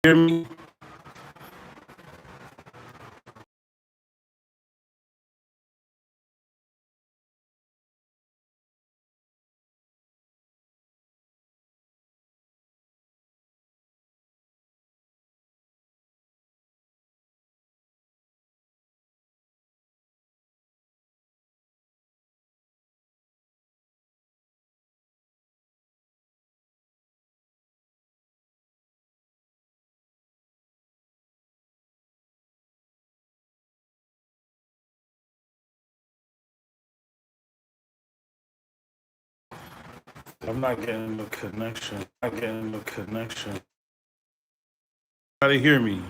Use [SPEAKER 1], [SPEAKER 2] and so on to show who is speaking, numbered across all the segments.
[SPEAKER 1] Hear me? I'm not getting the connection. I'm not getting the connection. Try to hear me.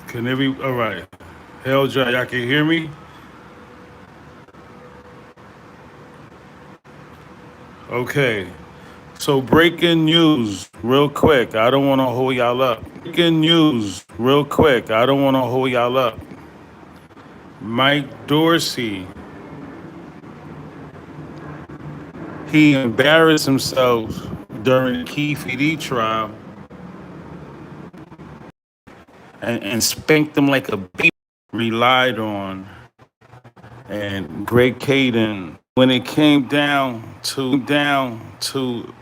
[SPEAKER 1] Can every all right? Hell, y'all can hear me? Okay. So breaking news, real quick. I don't want to hold y'all up. Breaking news, real quick. I don't want to hold y'all up. Mike Dorsey, he embarrassed himself during the Keffe D trial and spanked him like a baby. Relied on and Greg Kadings when it came down to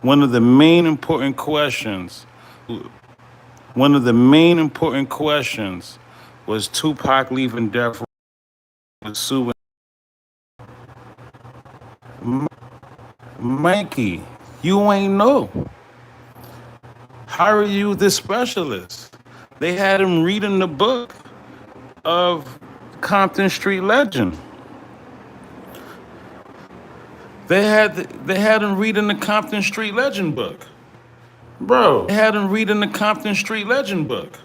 [SPEAKER 1] one of the main important questions. One of the main important questions was Tupac leaving death row with Suing. Mikey, you ain't know. How are you the specialist? They had him reading the book of Compton Street Legend. They had him reading the Compton Street Legend book. Bro, they had him reading the Compton Street Legend book.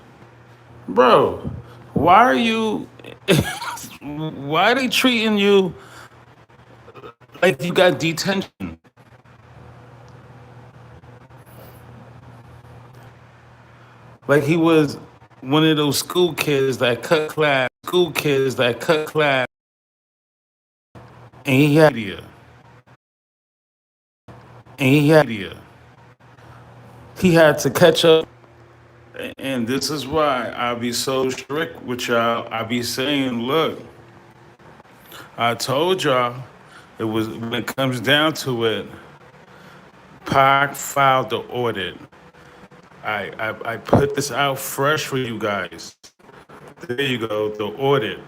[SPEAKER 1] Bro, why are you why are they treating you like you got detention? Like he was one of those school kids that cut class, and he had he had to catch up. And this is why I be so strict with y'all. I be saying, look, I told y'all it was when it comes down to it, Pac filed the audit. I put this out fresh for you guys. There you go, the audit.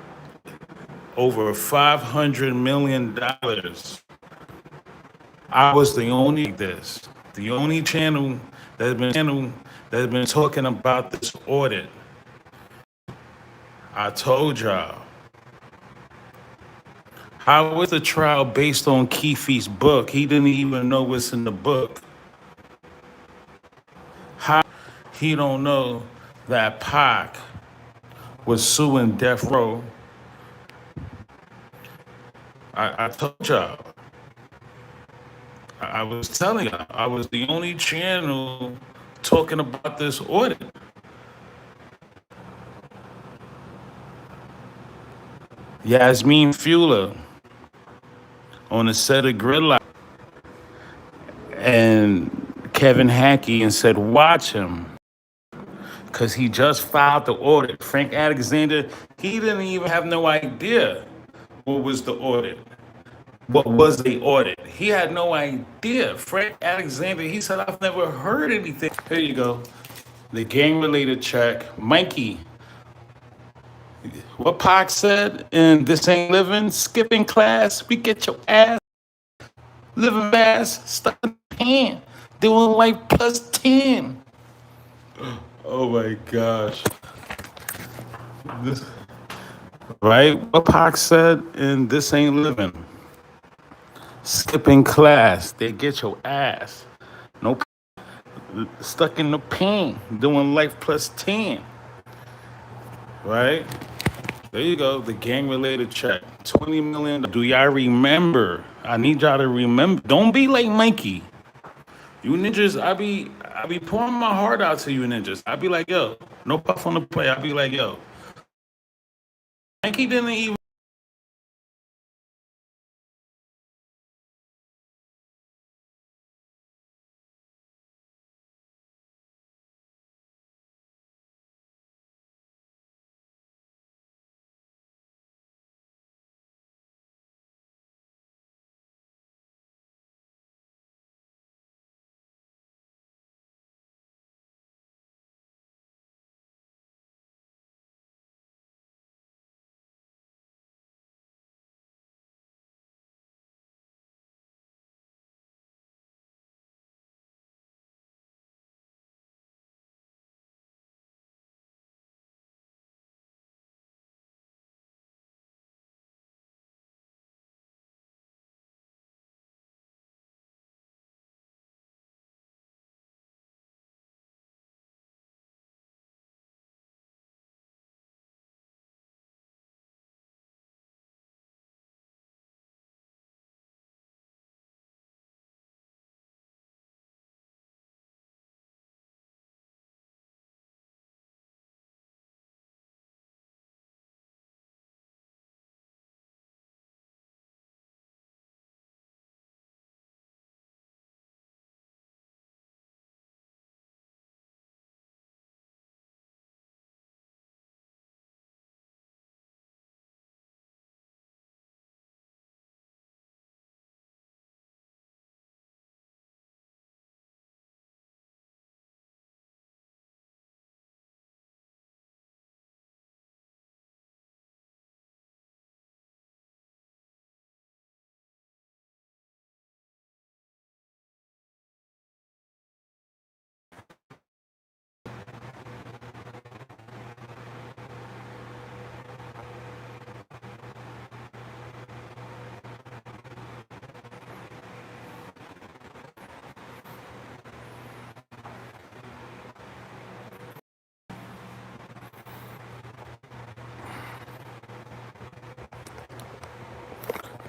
[SPEAKER 1] Over $500 million. I was the only the only channel that's been talking about this audit. I told y'all. How was the trial based on Keffe's book? He didn't even know what's in the book. How he don't know that Pac was suing Death Row? I told y'all. I was telling y'all. I was the only channel talking about this audit. Yasmin Fuller on a set of Gridlock and Kevin Hackey and said, watch him. Because he just filed the audit. Frank Alexander, he didn't even have no idea what was the audit. What was the audit? He had no idea. Frank Alexander, he said, I've never heard anything. Here you go. The gang-related check. Mikey, what Pac said in This Ain't Living, skipping class, we get your ass, living fast, stuck in the pan, doing life plus 10. Oh my gosh. This, right? What Pac said in This Ain't Living. Skipping class, they get your ass. No, stuck in the pan, doing life plus 10. Right? There you go, the gang-related check. $20 million. Do y'all remember? I need y'all to remember. Don't be like Mikey. You ninjas, I be pouring my heart out to you ninjas. I be like, yo, no puff on the play. I be like, yo, Nike didn't even.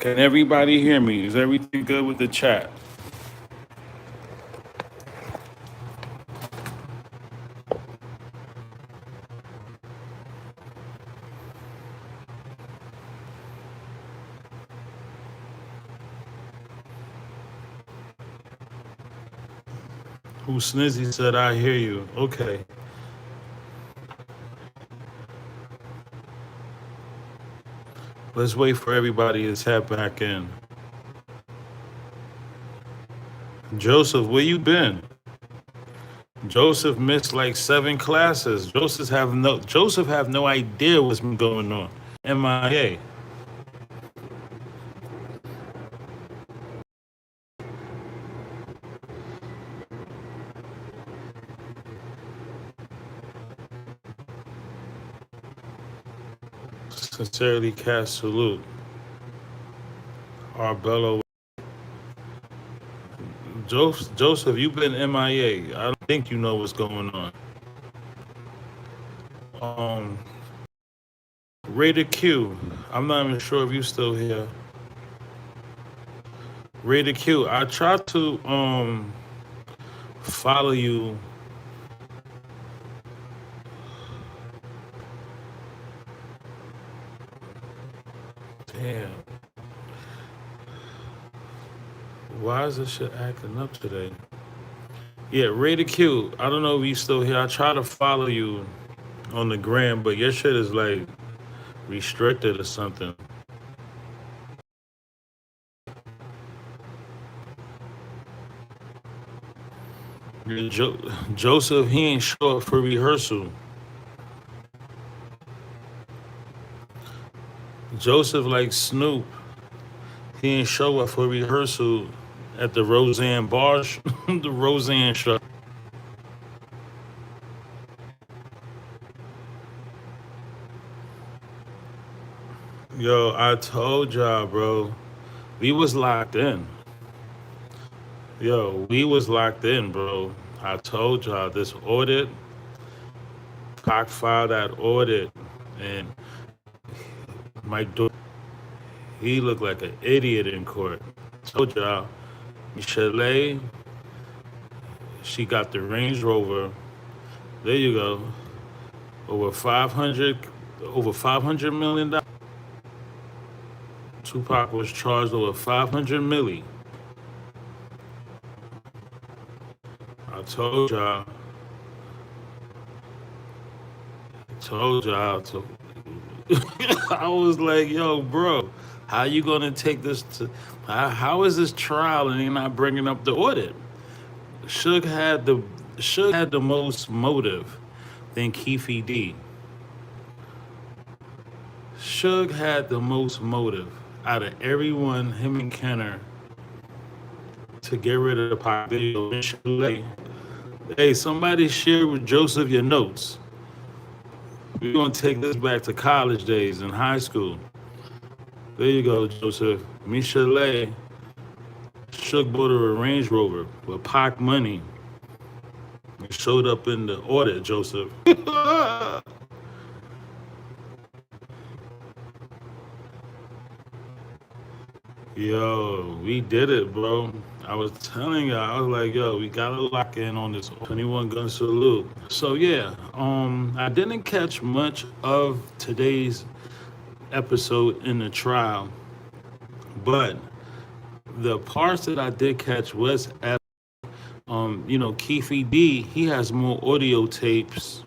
[SPEAKER 1] Can everybody hear me? Is everything good with the chat? Who Snizzy said I hear you. Okay. Let's wait for everybody to tap back in. Joseph, where you been? Joseph missed like 7 classes. Joseph have no idea what's been going on. MIA. Sincerely cast salute. Arbello. Joseph, you been MIA. I don't think you know what's going on. Um, Raider Q. I'm not even sure if you still here. Raider Q. I tried to follow you. Damn. Why is this shit acting up today? Yeah, Raider Q. I don't know if you still here. I try to follow you on the gram, but your shit is like restricted or something. Joseph, he ain't show up for rehearsal. Joseph, like Snoop, he ain't show up for rehearsal at the Roseanne bar, the Roseanne show. Yo, I told y'all, bro. We was locked in. Yo, we was locked in, bro. I told y'all this audit. Pac filed that audit, and Mike Dorsey, he looked like an idiot in court. Told y'all, Michelle, she got the Range Rover. There you go. Over 500 over $500 million. Tupac was charged over 500 milli. I told y'all. I was like, yo, bro, how you gonna take this to? How is this trial and you're not bringing up the audit? Suge had the Suge had the most motive than Keffe D. Suge had the most motive out of everyone, him and Kenner, to get rid of the pop video. Hey, somebody share with Joseph your notes. We're gonna take this back to college days in high school. There you go, Joseph. Michelet, Suge bought her a Range Rover with Pac money. It showed up in the audit, Joseph. Yo, we did it, bro. I was telling you, I was like, yo, we gotta lock in on this 21 gun salute. So yeah, I didn't catch much of today's episode in the trial, but the parts that I did catch was at, Keffe D, he has more audio tapes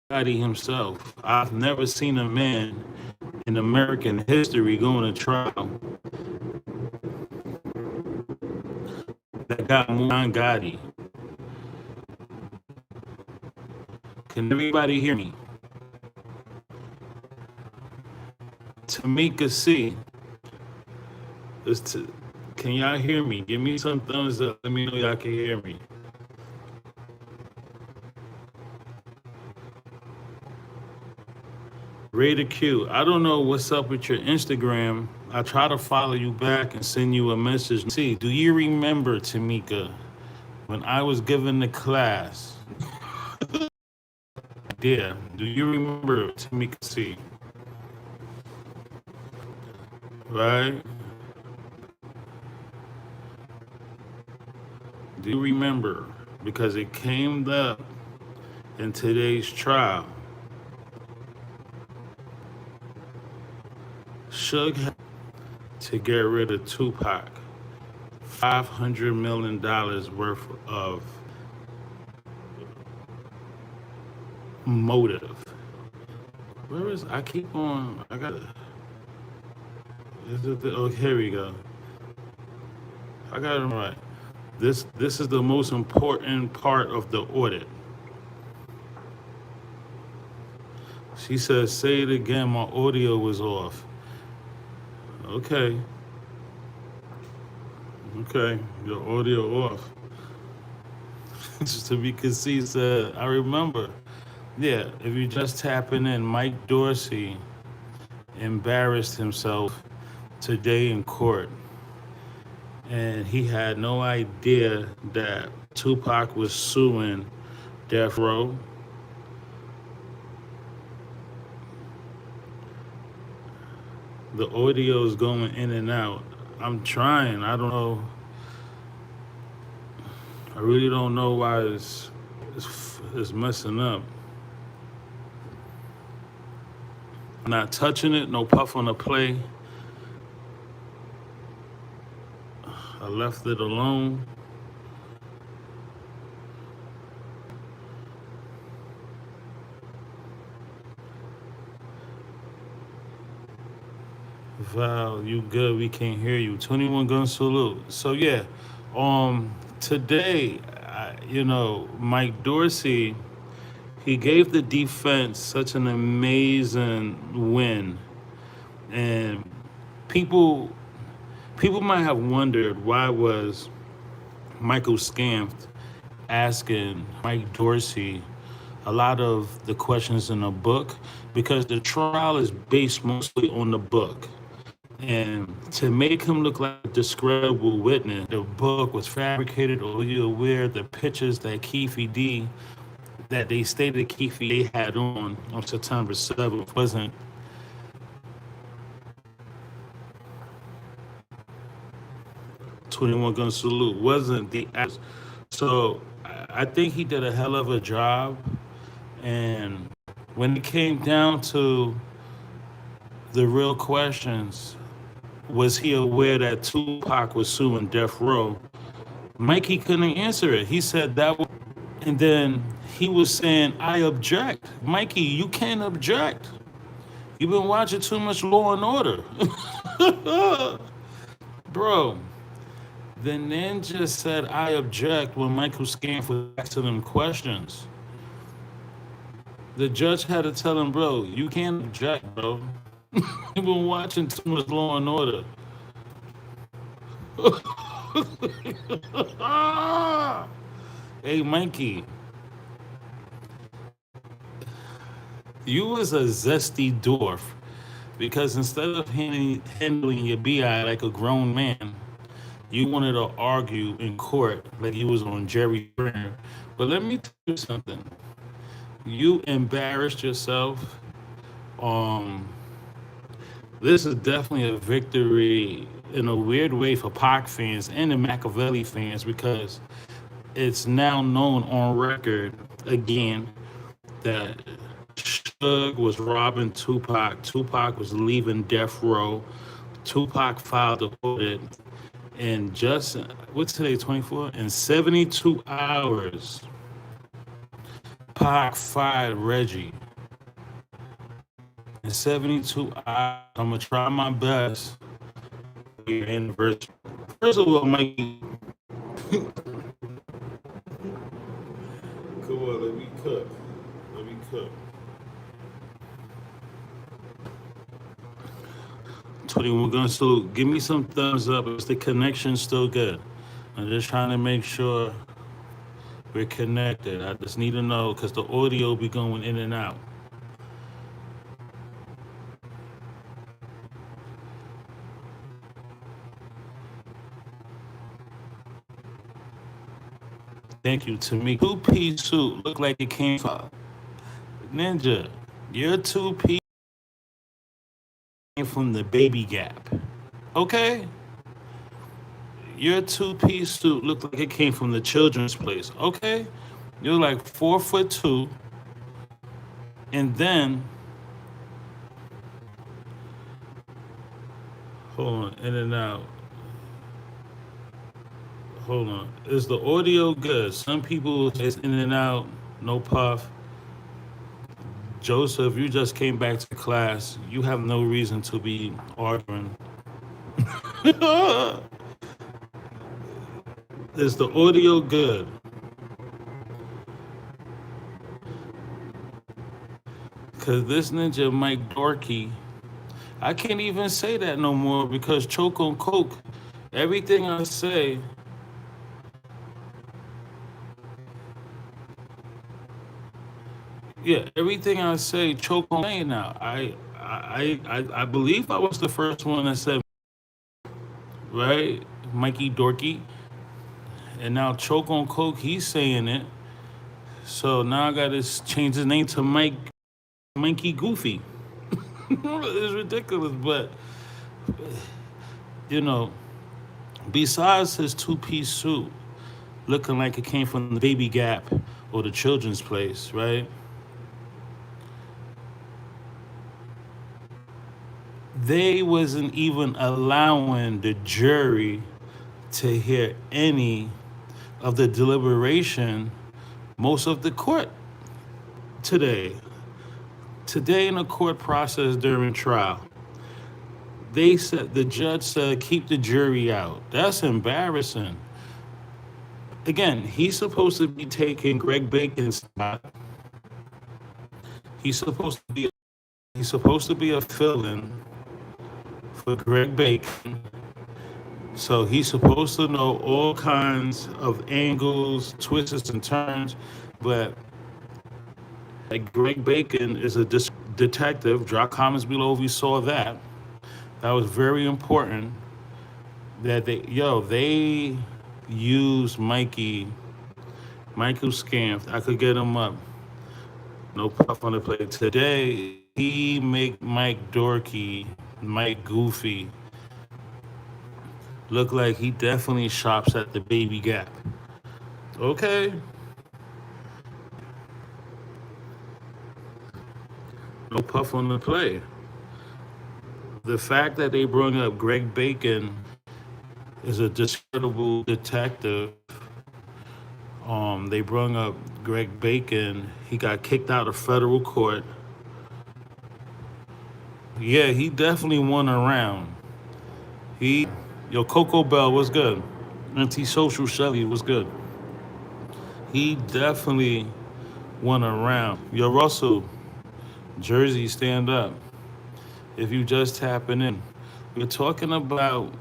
[SPEAKER 1] than himself. I've never seen a man in American history going to trial that got more than Gotti. Can everybody hear me? Tamika C. Can y'all hear me? Give me some thumbs up. Let me know y'all can hear me. Raider Q, I don't know what's up with your Instagram. I try to follow you back and send you a message. See, do you remember, Tamika, when I was given the class? Yeah, do you remember, Tamika C? Right? Do you remember? Because it came up in today's trial. Suge had to get rid of Tupac. $500 million worth of motive. Where is, I keep on, I got, oh, here we go. I got it right. This is the most important part of the audit. She says, say it again, my audio was off. Okay, your audio off. Just to be concise, I remember. Yeah, if you just tapping in, Mike Dorsey embarrassed himself today in court. And he had no idea that Tupac was suing Death Row. The audio is going in and out. I'm trying. I don't know. I really don't know why it's messing up. I'm not touching it. No puff on the play. I left it alone. Val, you good? We can't hear you. 21 gun salute. So yeah, today, Mike Dorsey, he gave the defense such an amazing win, and people might have wondered why was Michael Scamped asking Mike Dorsey a lot of the questions in the book, because the trial is based mostly on the book. And to make him look like a discredible witness, the book was fabricated. Or you aware the pictures that Keffe D, that they stated Keffe D had on September 7th wasn't. 21 gun salute wasn't the. So I think he did a hell of a job, and When it came down to the real questions, was he aware that Tupac was suing Death Row? Mikey couldn't answer it. He said that was, and then he was saying, I object. Mikey, you can't object. You've been watching too much Law and Order. Bro, the ninja said, I object when Michael Scanf was asking him questions. The judge had to tell him, bro, you can't object, bro. You've been watching too much Law and Order. Hey, Mikey, you was a zesty dwarf because instead of handling your BI like a grown man, you wanted to argue in court like you was on Jerry Springer. But let me tell you something. You embarrassed yourself. Um, this is definitely a victory in a weird way for Pac fans and the Machiavelli fans because it's now known on record again that Suge was robbing Tupac. Tupac was leaving Death Row. Tupac filed the audit. And just, what's today, 24? In 72 hours, Pac fired Reggie. In 72 hours, I'm going to try my best for your anniversary. First of all, Mikey, come on, let me cook. Let me cook. 21 guns, so give me some thumbs up. Is the connection still good? I'm just trying to make sure we're connected. I just need to know because the audio be going in and out. Thank you. To me, two-piece suit looked like it came from Ninja. Your two-piece came from the Baby Gap. Okay? Your two-piece suit looked like it came from the children's place. Okay? You're like 4'2", and then hold on, in and out. Hold on. Is the audio good? Some people say it's in and out, no puff. Joseph, you just came back to class. You have no reason to be arguing. Is the audio good? Because this ninja Mike Dorkey, I can't even say that no more because choke on coke. Everything I say, yeah, everything I say, choke on saying now. I believe I was the first one that said, right, Mikey Dorkey, and now choke on coke. He's saying it, so now I got to change his name to Mikey Goofy. It's ridiculous, but you know, besides his two-piece suit looking like it came from the Baby Gap or the children's place, right? They wasn't even allowing the jury to hear any of the deliberation, most of the court today. Today in the court process during trial, they said, the judge said, keep the jury out. That's embarrassing. Again, he's supposed to be taking Greg Bacon's spot. He's supposed to be a fill-in for Greg Bacon. So he's supposed to know all kinds of angles, twists and turns, but like Greg Bacon is a detective. Drop comments below if you saw that. That was very important. That they used Michael Scanf. I could get him up. No puff on the plate. Today, he make Mike Dorkey, Mike Goofy, look like he definitely shops at the Baby Gap. Okay. Puff on the play. The fact that they brought up Greg Bacon is a discreditable detective. They brought up Greg Bacon. He got kicked out of federal court. Yeah, he definitely won a round. Yo, Coco Bell was good. Antisocial Shelly was good. He definitely won a round. Yo, Russell, Jersey, stand up. If you just tapping in, we're talking about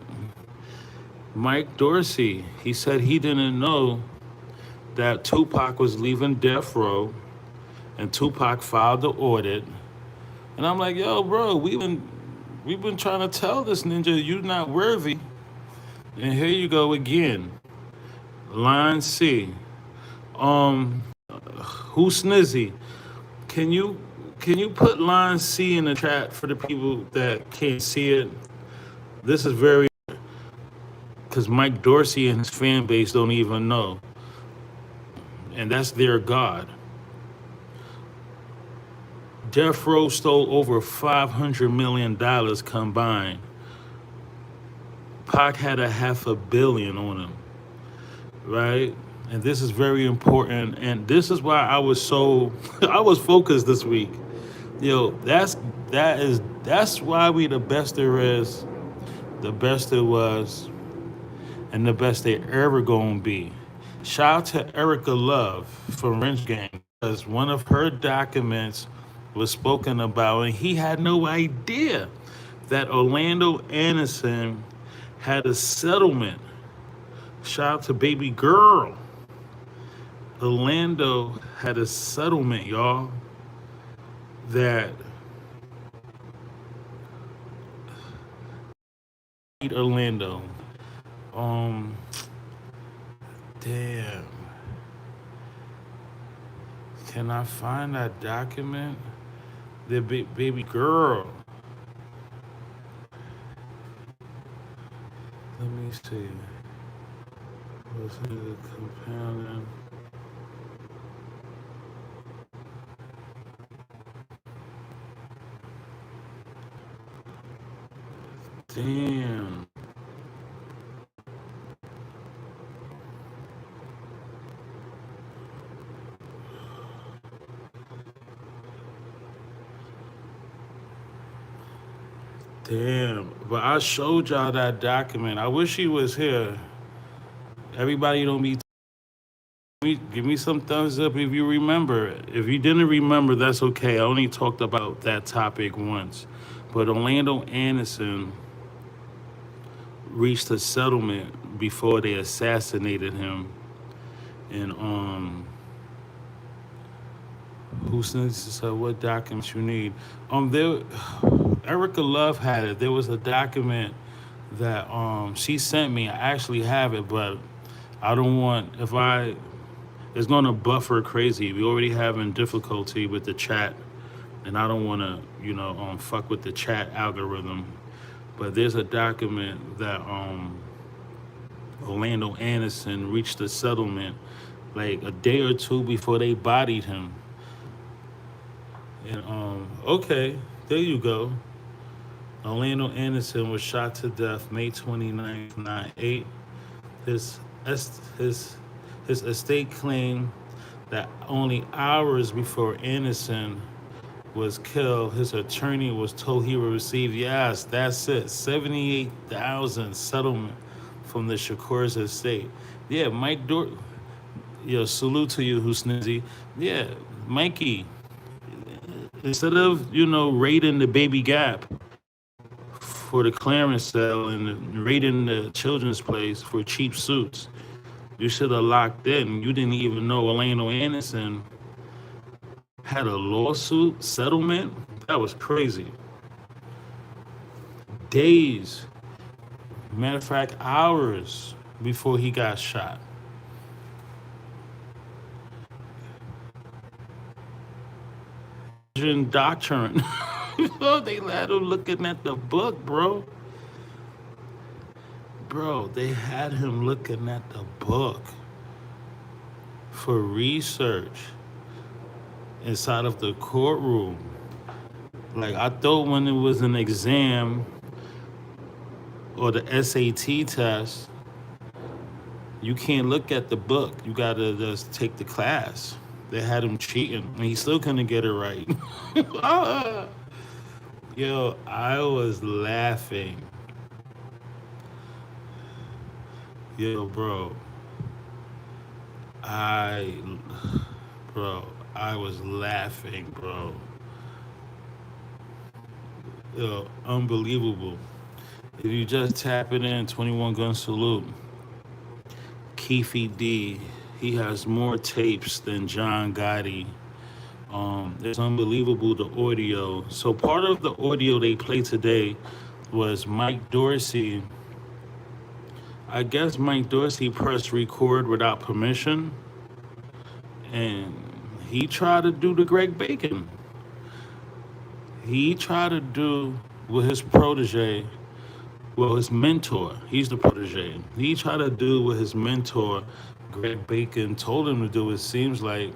[SPEAKER 1] Mike Dorsey. He said he didn't know that Tupac was leaving death row, and Tupac filed the audit. And I'm like, yo, bro, we've been trying to tell this ninja you're not worthy. And here you go again. Line C. Who's Snizzy? Can you put line C in the chat for the people that can't see it? This is very because Mike Dorsey and his fan base don't even know. And that's their God. Death Row stole over $500 million combined. Pac had a $500 million on him, right? And this is very important. And this is why I was so I was focused this week. Yo, that's why we the best there is, the best there was, and the best they ever gonna be. Shout out to Erica Love from Wrench Gang because one of her documents was spoken about, and he had no idea that Orlando Anderson had a settlement. Shout out to baby girl. Orlando had a settlement, y'all, that Orlando. Damn. Can I find that document? The baby girl. Let me see. Was he the companion? Damn. Damn. But I showed y'all that document. I wish he was here. Everybody don't be. Give me some thumbs up if you remember. If you didn't remember, that's okay. I only talked about that topic once. But Orlando Anderson reached a settlement before they assassinated him. And who says what documents you need? There Erica Love had it. There was a document that she sent me. I actually have it, but I don't want it's gonna buffer crazy. We already having difficulty with the chat, and I don't want to fuck with the chat algorithm. But there's a document that Orlando Anderson reached a settlement like a day or two before they bodied him. And okay, there you go. Orlando Anderson was shot to death May 29th, 1998. His estate claimed that only hours before Anderson was killed, his attorney was told he would receive, yes, that's it, $78,000 settlement from the Shakur's estate. Yeah, yo, salute to you, Snizzy. Yeah, Mikey, instead of, raiding the Baby Gap for the clearance sale and raiding the children's place for cheap suits, you should have locked in. You didn't even know Orlando Anderson had a lawsuit settlement. That was crazy. Days, matter of fact, hours before he got shot. Doctrine. They had him looking at the book, bro. Bro, they had him looking at the book for research inside of the courtroom. Like I thought when it was an exam or the SAT test, you can't look at the book. You gotta just take the class. They had him cheating, and he still couldn't get it right. Yo, I was laughing. Yo, I, bro, I was laughing, bro. Yo, unbelievable. If you just tap it in, 21 Gun Salute, Keffe D, he has more tapes than John Gotti. It's unbelievable the audio. So part of the audio they played today was Mike Dorsey. I guess Mike Dorsey pressed record without permission, and he tried to do the Greg Bacon. He tried to do with his protege, well, his mentor. He's the protege. He tried to do what his mentor, Greg Bacon, told him to do. It seems like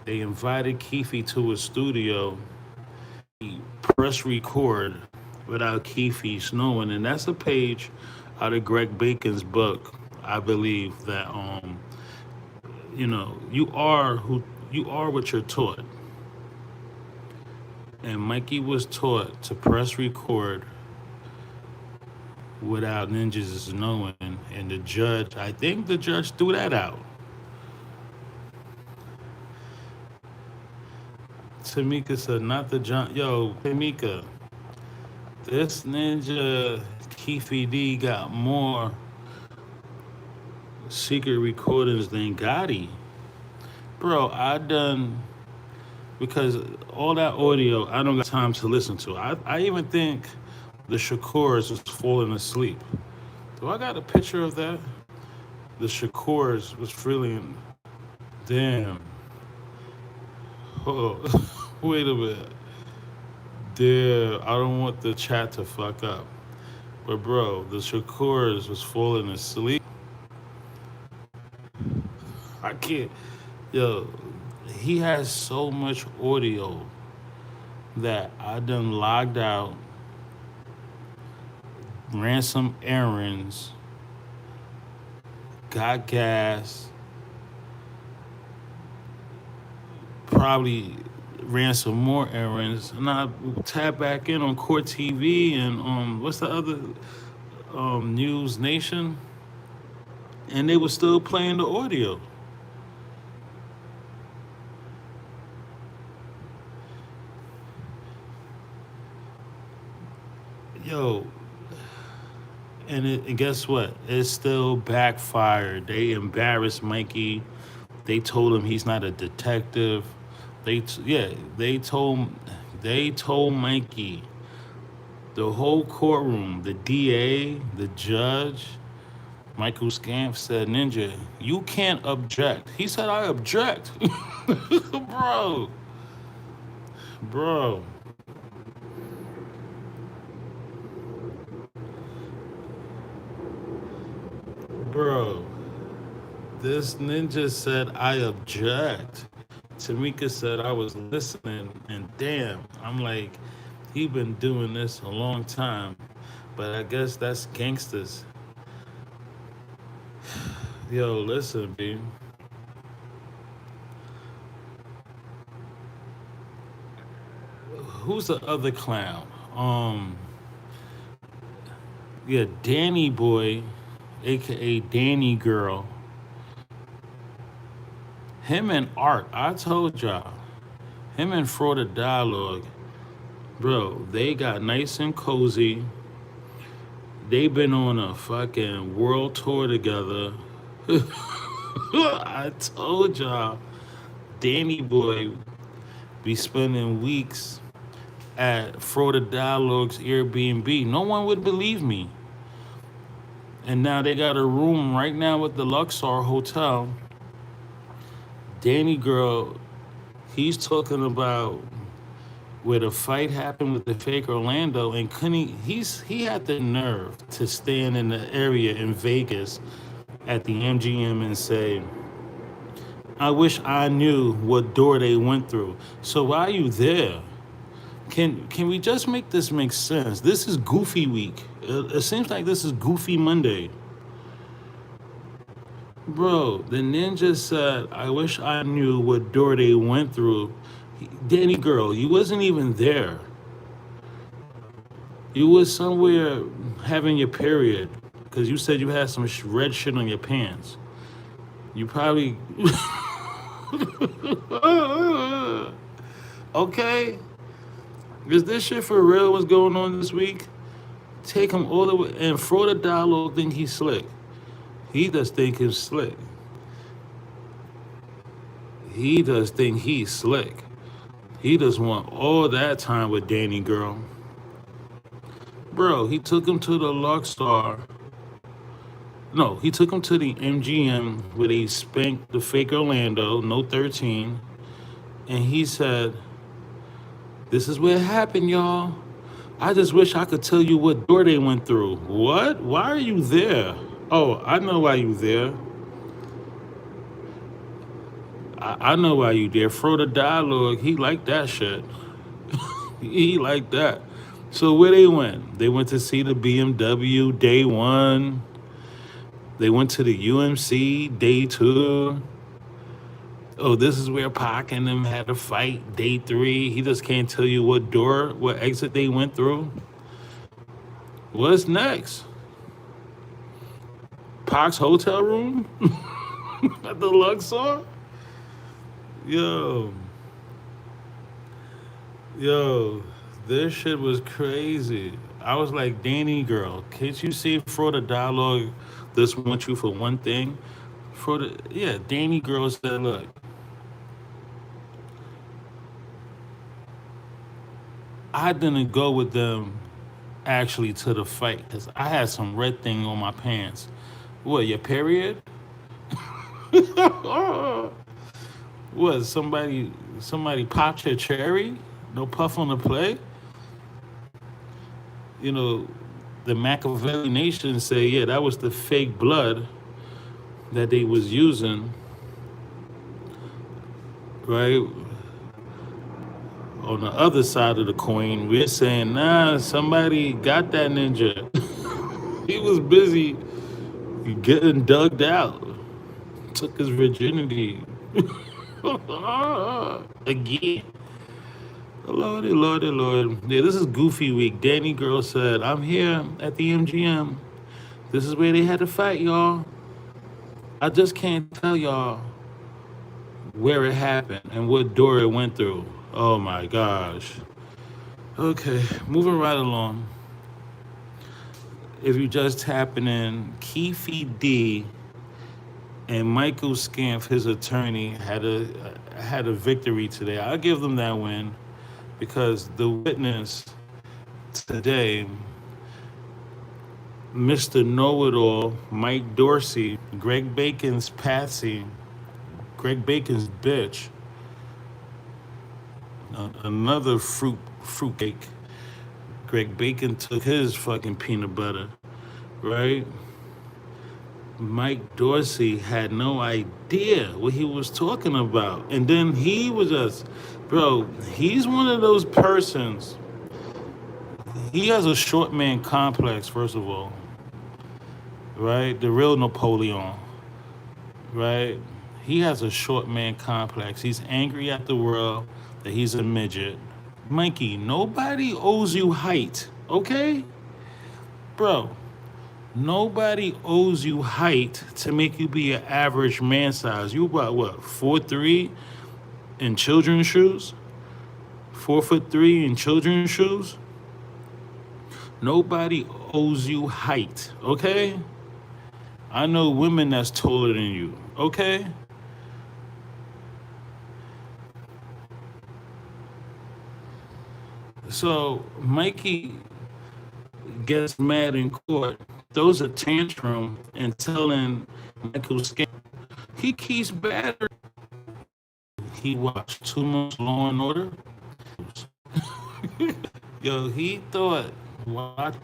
[SPEAKER 1] they invited Keffe to his studio. He pressed record without Keffe knowing, and that's a page out of Greg Bacon's book. I believe that you are what you're taught. And Mikey was taught to press record without ninjas knowing, and the judge, I think the judge threw that out. Tamika said, not the John. Yo, Tamika, this ninja Keffe D got more secret recordings than Gotti. Bro, I done, because all that audio, I don't got time to listen to. I even think the Shakurs was falling asleep. Do I got a picture of that? The Shakurs was feeling, damn. Oh, wait a minute. Damn, I don't want the chat to fuck up. But bro, the Shakurs was falling asleep. I can't. Yo, he has so much audio that I done logged out, ran some errands, got gas, probably ran some more errands, and I tapped back in on Court TV and what's the other News Nation, and they were still playing the audio. Yo, and guess what? It still backfired. They embarrassed Mikey. They told him he's not a detective. They told Mikey, the whole courtroom, the DA, the judge, Michael Scamp said, Ninja, you can't object. He said, I object. bro, bro, bro. This ninja said, I object. Tamika said, I was listening, and damn, I'm like, he been doing this a long time, but I guess that's gangsters. Yo, listen, B. Who's the other clown? Yeah, Danny Boy, aka Danny Girl. Him and Art, I told y'all, him and Fraud Dialogue, bro, they got nice and cozy. They been on a fucking world tour together. I told y'all, Danny Boy be spending weeks at Fraud Dialogue's Airbnb. No one would believe me. And now they got a room right now at the Luxor Hotel. Danny Girl, he's talking about where the fight happened with the fake Orlando, and he had the nerve to stand in the area in Vegas at the MGM and say, I wish I knew what door they went through. So why are you there? Can we just make this make sense? This is Goofy Week. It seems like this is Goofy Monday. Bro, the ninja said, I wish I knew what door they went through. Danny girl, you wasn't even there. You was somewhere having your period because you said you had some red shit on your pants. You probably okay. Is this shit for real? What's going on this week? Take him all the way and throw the dialogue. Think he's slick. He does think he's slick. He does think he's slick. He does want all that time with Danny girl. Bro, he took him to the Luxor. No, he took him to the MGM where they spanked the fake Orlando, no 13. And he said, this is where it happened, y'all. I just wish I could tell you what door they went through. What? Why are you there? Oh, I know why you there. I know why you there. Throw the dialogue. He liked that shit. He liked that. So where they went? They went to see the BMW day one. They went to the UMC day two. Oh, this is where Pac and them had a fight day three. He just can't tell you what door, what exit they went through. What's next? Pac's hotel room at the Luxor? Yo, yo, this shit was crazy. I was like, Danny girl, can't you see for the dialogue this wants you for one thing? For the yeah, Danny girl said, look, I didn't go with them actually to the fight because I had some red thing on my pants. What, your period? What, somebody popped your cherry? No puff on the play? You know, the Machiavelli Nation say, yeah, that was the fake blood that they was using, right? On the other side of the coin, we're saying, nah, somebody got that ninja. He was busy getting dugged out. Took his virginity. Again. Lordy, Lordy, Lord. Yeah, this is Goofy Week. Danny Girl said, I'm here at the MGM. This is where they had to fight, y'all. I just can't tell y'all where it happened and what door it went through. Oh my gosh. Okay, moving right along. If you just tapping in, Keffe D and Michael Scamp, his attorney, had a victory today. I'll give them that win because the witness today, Mr. Know-It-All, Mike Dorsey, Greg Bacon's patsy, Greg Bacon's bitch, another fruitcake. Greg Bacon took his fucking peanut butter, right? Mike Dorsey had no idea what he was talking about. And then he was just, bro, he's one of those persons. He has a short man complex, first of all, right? The real Napoleon, right? He has a short man complex. He's angry at the world that he's a midget. Mikey, nobody owes you height, okay? Bro, nobody owes you height to make you be an average man size. You about what, 4'3" in children's shoes? 4'3" in children's shoes? Nobody owes you height, okay? I know women that's taller than you, okay? So Mikey gets mad in court, throws a tantrum, and telling Michael Scamp he keeps battery. He watched too much Law and Order. Yo, he thought watch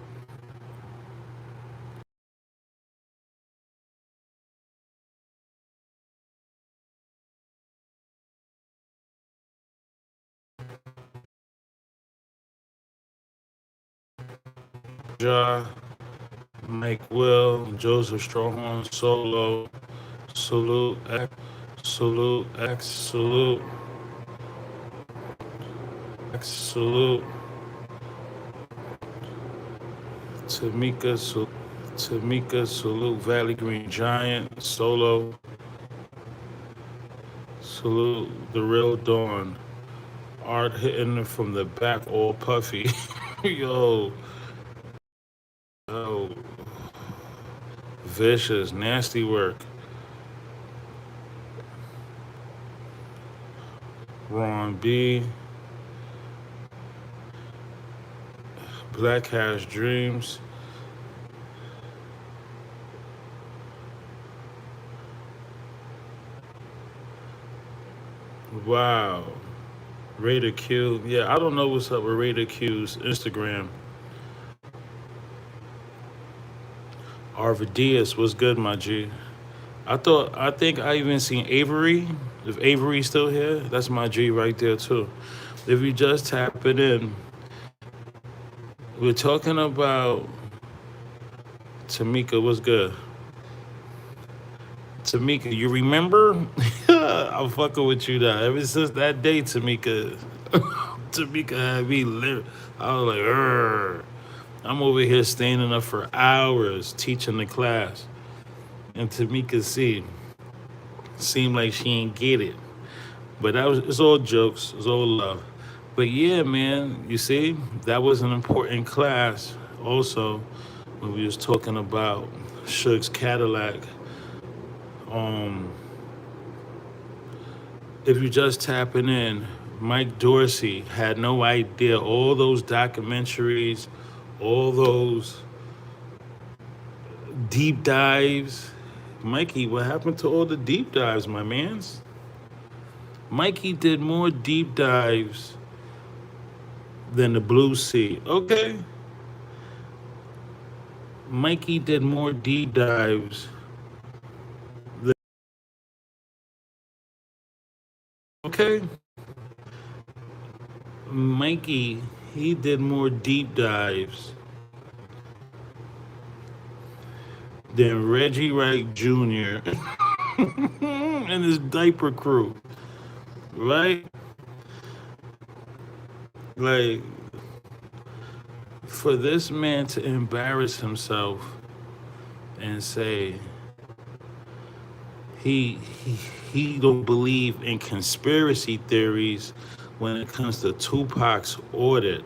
[SPEAKER 1] Ja, Mike Will, Joseph Strongholm solo. Salute X, salute X, salute X, salute Tamika, salute Valley Green Giant, solo, salute the real Dawn. Art hitting from the back, all puffy. Yo, yo, vicious, nasty work. Ron B, Black Has Dreams. Wow. Raider Q. Yeah, I don't know what's up with Raider Q's Instagram. Arvidius, what's good, my G? I think I even seen Avery. If Avery's still here, that's my G right there too. If you just tap it in, we're talking about Tamika. What's good? Tamika, you remember? I'm fucking with you now. Ever since that day, Tamika, Tamika had me lit. I was like, Urgh. I'm over here standing up for hours teaching the class. And Tamika seemed like she ain't get it. But it's all jokes, it's all love. But yeah, man, you see, that was an important class also when we was talking about Suge's Cadillac. Um, if you just tapping in, Mike Dorsey had no idea all those documentaries, all those deep dives. Mikey, what happened to all the deep dives, my mans? Mikey did more deep dives than the Blue Sea. Okay. Mikey did more deep dives than, okay. Mikey, he did more deep dives than Reggie Wright Jr. and his diaper crew. Right? Like, for this man to embarrass himself and say he he, he don't believe in conspiracy theories when it comes to Tupac's Audit.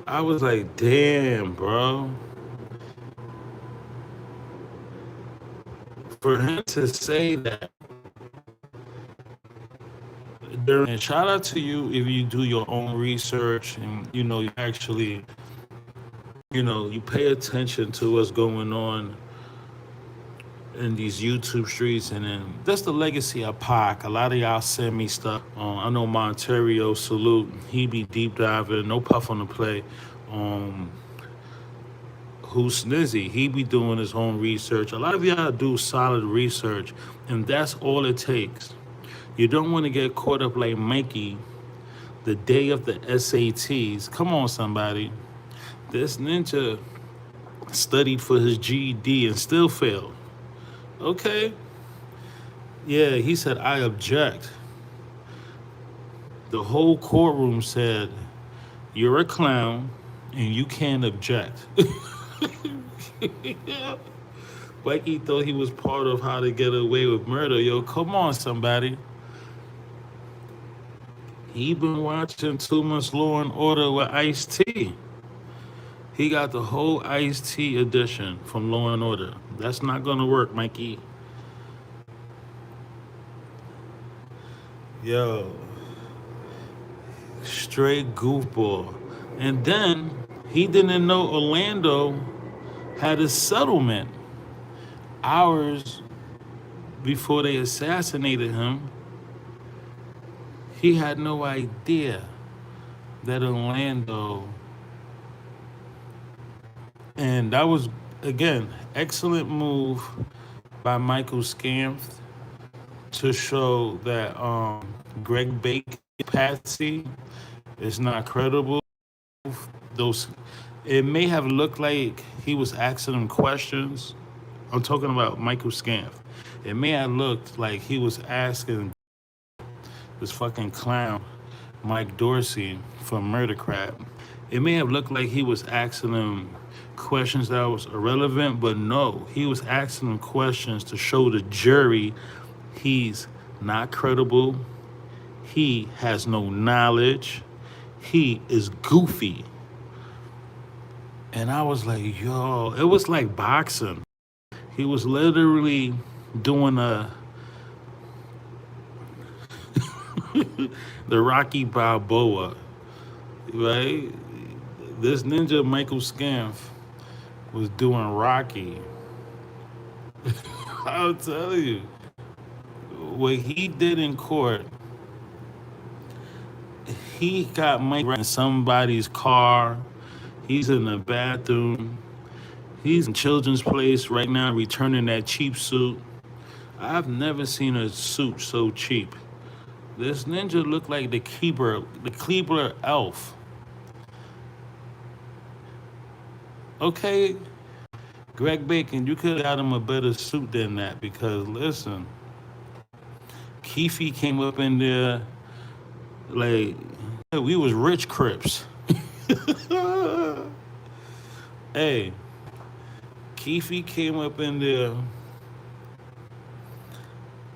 [SPEAKER 1] I was like, damn, bro. For him to say that, and shout out to you if you do your own research and you actually you pay attention to what's going on in these YouTube streets, and then that's the legacy of Pac. A lot of y'all send me stuff. I know Monterio, salute. He be deep diving, no puff on the play. Who's Snizzy? He be doing his own research. A lot of y'all do solid research, and that's all it takes. You don't want to get caught up like Mikey the day of the SATs. Come on, somebody. This ninja studied for his GED and still failed. Okay. Yeah, he said, I object. The whole courtroom said, you're a clown and you can't object. Like he thought he was part of How to Get Away with Murder. Yo, come on, somebody. He been watching too much Law and Order with Ice-T. He got the whole Ice-T edition from Law and Order. That's not gonna work, Mikey. Yo, straight goofball. And then he didn't know Orlando had a settlement hours before they assassinated him. He had no idea that Orlando, and that was, again, excellent move by Michael Scamph to show that Greg Bacon, Patsy, is not credible. Those It may have looked like he was asking him questions. I'm talking about Michael Scamph. It may have looked like he was asking this fucking clown, Mike Dorsey, for murder crap. It may have looked like he was asking him questions that was irrelevant, but no, he was asking him questions to show the jury he's not credible, he has no knowledge, he is goofy. And I was like, yo, it was like boxing. He was literally doing the Rocky Balboa, right? This ninja Michael Scamph was doing Rocky. I'll tell you, what he did in court, he got Mike in somebody's car. He's in the bathroom. He's in Children's Place right now, returning that cheap suit. I've never seen a suit so cheap. This ninja looked like the Keebler elf. Okay, Greg Bacon, you could have got him a better suit than that because listen, Keffe came up in there like we was rich Crips. Hey, Keffe came up in there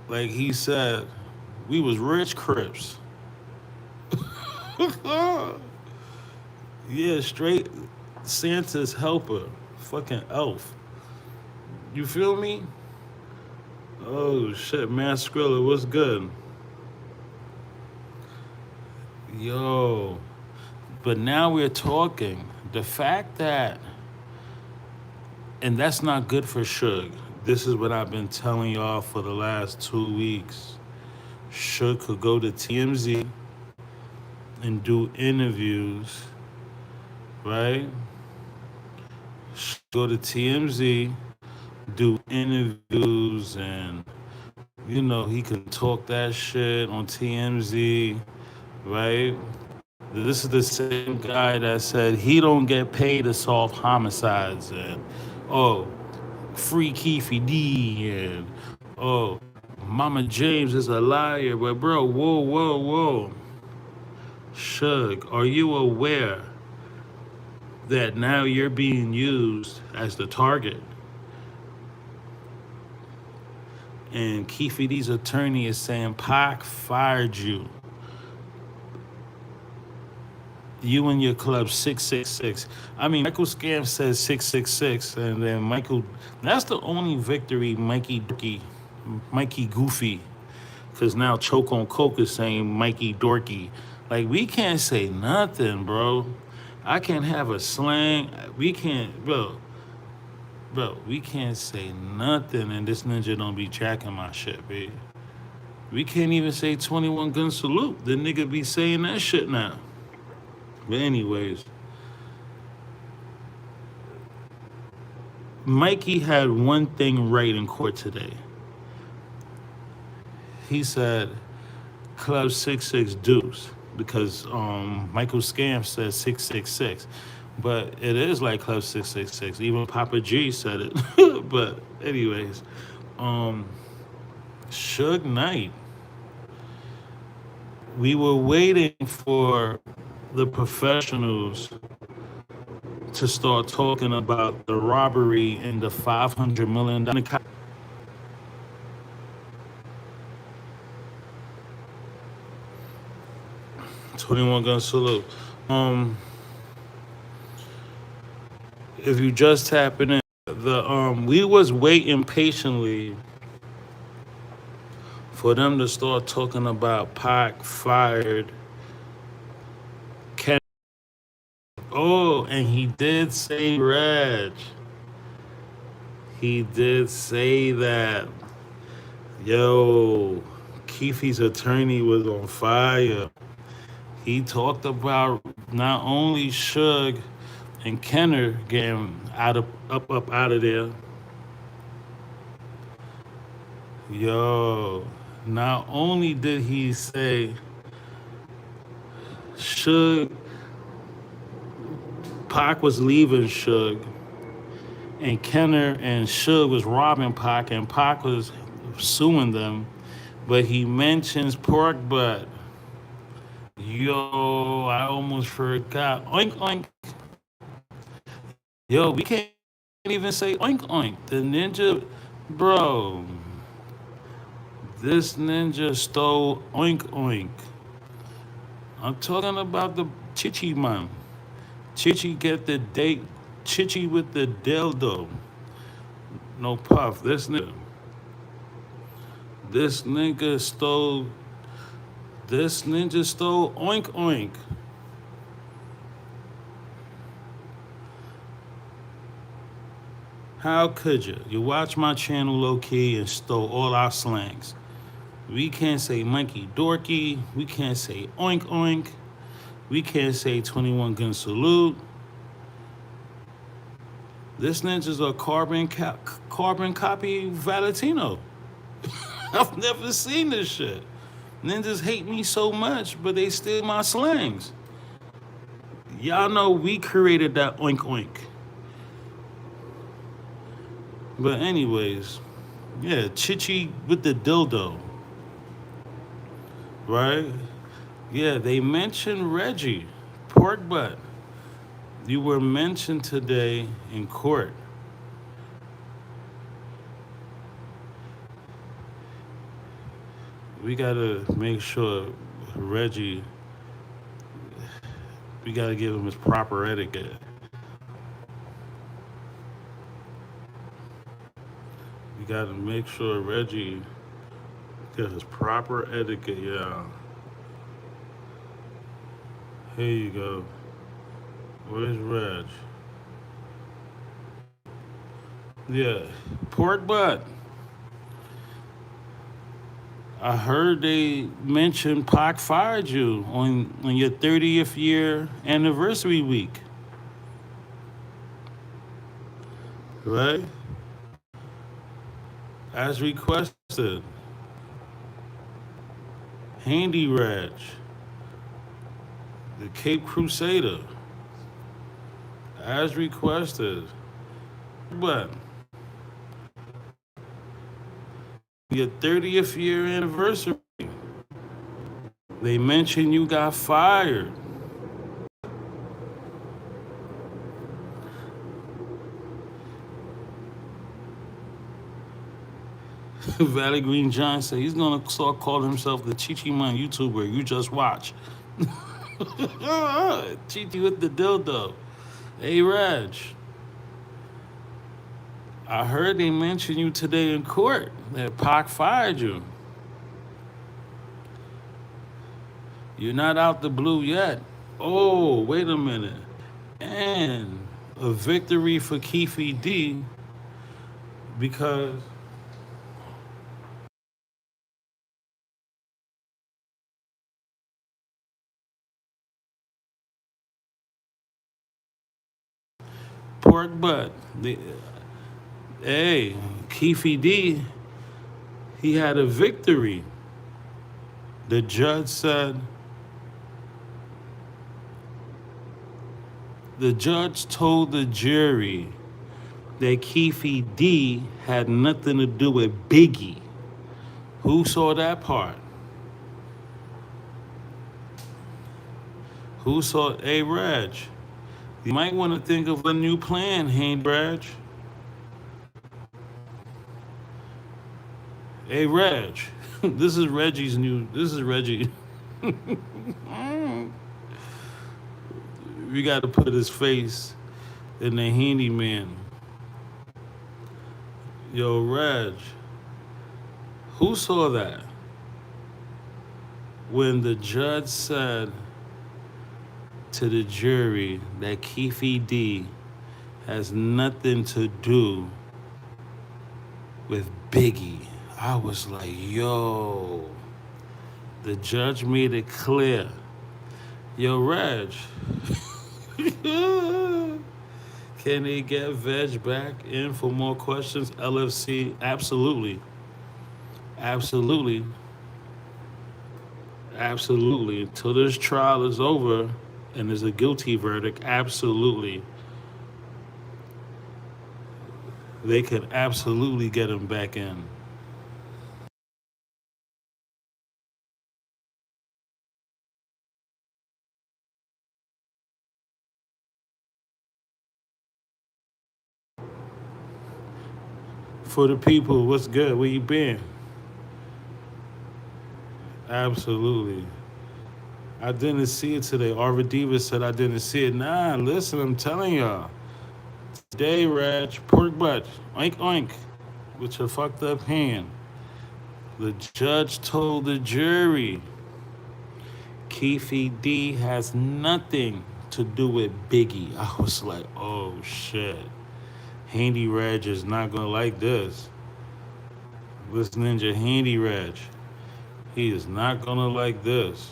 [SPEAKER 1] like he said we was rich Crips. Yeah, straight Santa's helper, fucking elf. You feel me? Oh shit, man, Skrilla, what's good? Yo, but now we're talking. The fact that, and that's not good for Suge. This is what I've been telling y'all for the last 2 weeks. Suge could go to TMZ and do interviews, right? Go to TMZ, do interviews, and he can talk that shit on TMZ, right? This is the same guy that said he don't get paid to solve homicides, and free Keffe D, and Mama James is a liar. But bro, whoa. Suge, are you aware that now you're being used as the target? And Keffe D's attorney is saying Pac fired you. You and your club 666. I mean, Michael Scamph says 666, and then Michael. That's the only victory Mikey Goofy, because now Choke on Coke is saying Mikey Dorky. Like, we can't say nothing, bro. I can't have a slang. We can't, bro, we can't say nothing, and this ninja don't be jacking my shit, baby. We can't even say 21 gun salute. The nigga be saying that shit now. But anyways, Mikey had one thing right in court today. He said Club 66 Deuce because Michael Scamph said 666. But it is like Club 666. Even Papa G said it. But anyways, Suge Knight. We were waiting for the professionals to start talking about the robbery and the $500 million. 21 gun salute. If you just tapping in, we was waiting patiently for them to start talking about Pac fired Ken. Oh, and he did say Reg. He did say that. Yo, Keffe's attorney was on fire. He talked about not only Suge and Kenner getting up out of there. Yo, not only did he say Suge Pac was leaving Suge, and Kenner and Suge was robbing Pac, and Pac was suing them. But he mentions pork butt. Yo, I almost forgot. Oink oink. Yo, we can't even say oink oink. The ninja, bro. This ninja stole oink oink. I'm talking about the Chichi man. Chichi get the date. Chichi with the dildo. No puff. This nigga. This nigga stole. This ninja stole oink oink. How could you? You watch my channel low key and stole all our slangs. We can't say monkey dorky. We can't say oink oink. We can't say 21 gun salute. This ninja's a carbon copy Valentino. I've never seen this shit. Ninjas hate me so much, but they steal my slangs. Y'all know we created that oink oink. But anyways, yeah, Chichi with the dildo. Right? Yeah, they mentioned Reggie, pork butt. You were mentioned today in court. We gotta make sure Reggie, we gotta give him his proper etiquette. We gotta make sure Reggie gets his proper etiquette, yeah. Here you go. Where's Reg? Yeah, pork butt. I heard they mentioned Pac fired you on your 30th year anniversary week. Right? As requested. Handy Reg. The Cape Crusader. As requested. But your 30th year anniversary, they mentioned you got fired. Valley Green John said he's gonna start calling himself the Chichi Man YouTuber. You just watch. Chichi with the dildo. Hey Reg, I heard they mentioned you today in court that Pac fired you. You're not out the blue yet. Oh, wait a minute. And a victory for Keffe D because pork butt. Hey, Keffe D, he had a victory. The judge told the jury that Keffe D had nothing to do with Biggie. Who saw that part? Who saw? Hey, Reg, you might want to think of a new plan, Reg. Hey, Reg, this is Reggie. We got to put his face in the handyman. Yo, Reg, who saw that? When the judge said to the jury that Keffe D has nothing to do with Biggie, I was like, yo, the judge made it clear. Yo, Reg, can they get Veg back in for more questions? LFC, absolutely. Absolutely. Until this trial is over, and there's a guilty verdict, absolutely, they could absolutely get him back in. For the people, what's good? Where you been? Absolutely. I didn't see it today. Arvadiva said I didn't see it. Nah, listen, I'm telling y'all. Today, Raj, pork butt, oink oink, with your fucked up hand. The judge told the jury Keffe D has nothing to do with Biggie. I was like, oh shit. Handy Raj is not gonna like this. This ninja Handy Raj. He is not gonna like this.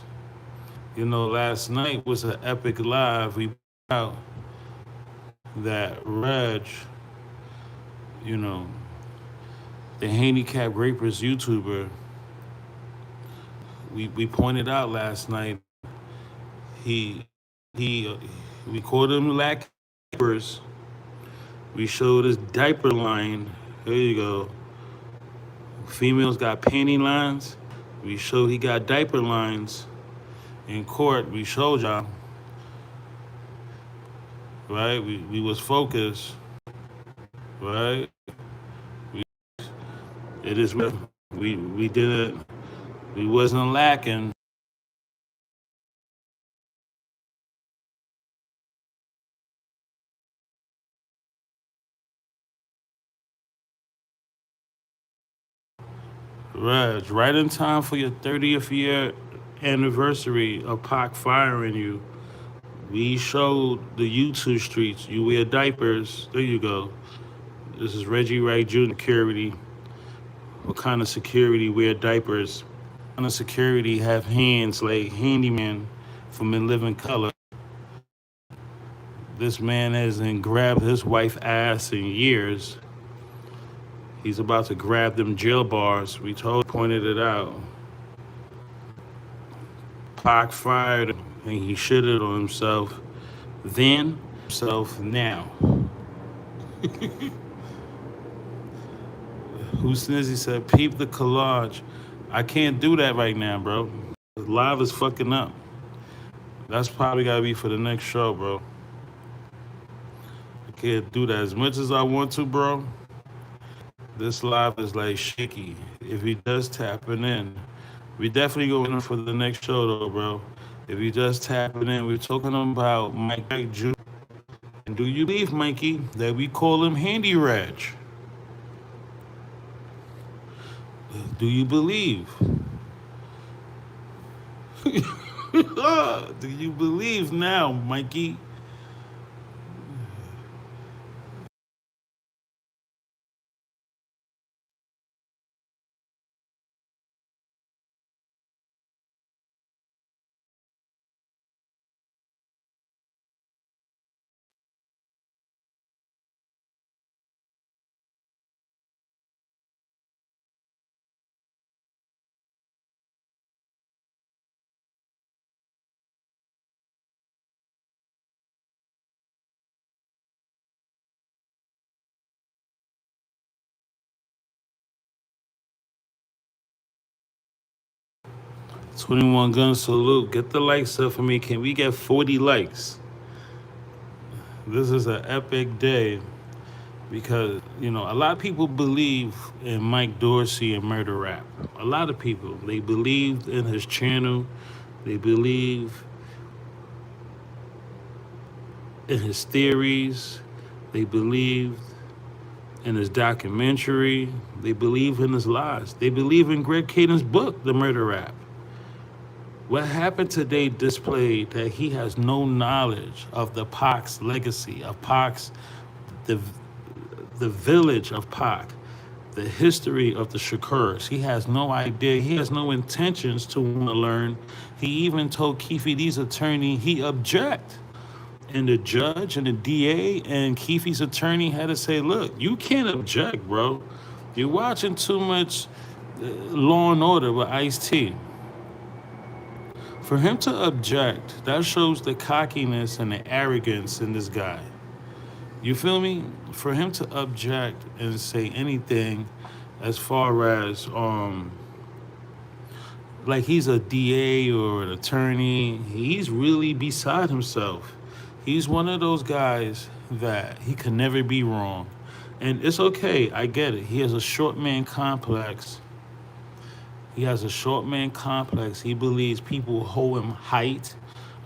[SPEAKER 1] You know, last night was an epic live. We put out that Reg, you know, the handicap rapers YouTuber, we pointed out last night. He we called him lackers. We showed his diaper line. There you go. Females got panty lines. We showed he got diaper lines. In court, we showed y'all. Right? We was focused. Right? We, it is we didn't we wasn't lacking. Right in time for your 30th year anniversary of Pac firing you. We showed the YouTube streets. You wear diapers. There you go. This is Reggie Wright Jr. Security. What kind of security wear diapers? What kind of security have hands like handyman from In Living Color? This man hasn't grabbed his wife's ass in years. He's about to grab them jail bars. We pointed it out. Pac fired him, and he shitted on himself. Then, himself now. Who Snizzy said, peep the collage. I can't do that right now, bro. Live is fucking up. That's probably gotta be for the next show, bro. I can't do that as much as I want to, bro. This live is like shaky. If he does tapping in, we definitely going for the next show though, bro. If he does tapping in, we're talking about Mike Jr. And do you believe, Mikey, that we call him Handy Raj? Do you believe? Do you believe now, Mikey? "21 Gun Salute. Get the likes up for me. Can we get 40 likes? This is an epic day because, you know, a lot of people believe in Mike Dorsey and murder rap. A lot of people. They believed in his channel. They believe in his theories. They believed in his documentary. They believe in his lies. They believe in Greg Kadings' book, The Murder Rap. What happened today displayed that he has no knowledge of the Pac's legacy, of Pac's, the village of Pac, the history of the Shakurs. He has no idea. He has no intentions to want to learn. He even told Keffe D's attorney he object. And the judge and the DA and Keffe's attorney had to say, look, you can't object, bro. You're watching too much Law and Order with Ice-T. For him to object, that shows the cockiness and the arrogance in this guy. You feel me? For him to object and say anything as far as like he's a DA or an attorney, he's really beside himself. He's one of those guys that he can never be wrong. And it's okay, I get it. He has a short man complex. He has a short man complex. He believes people hold him height.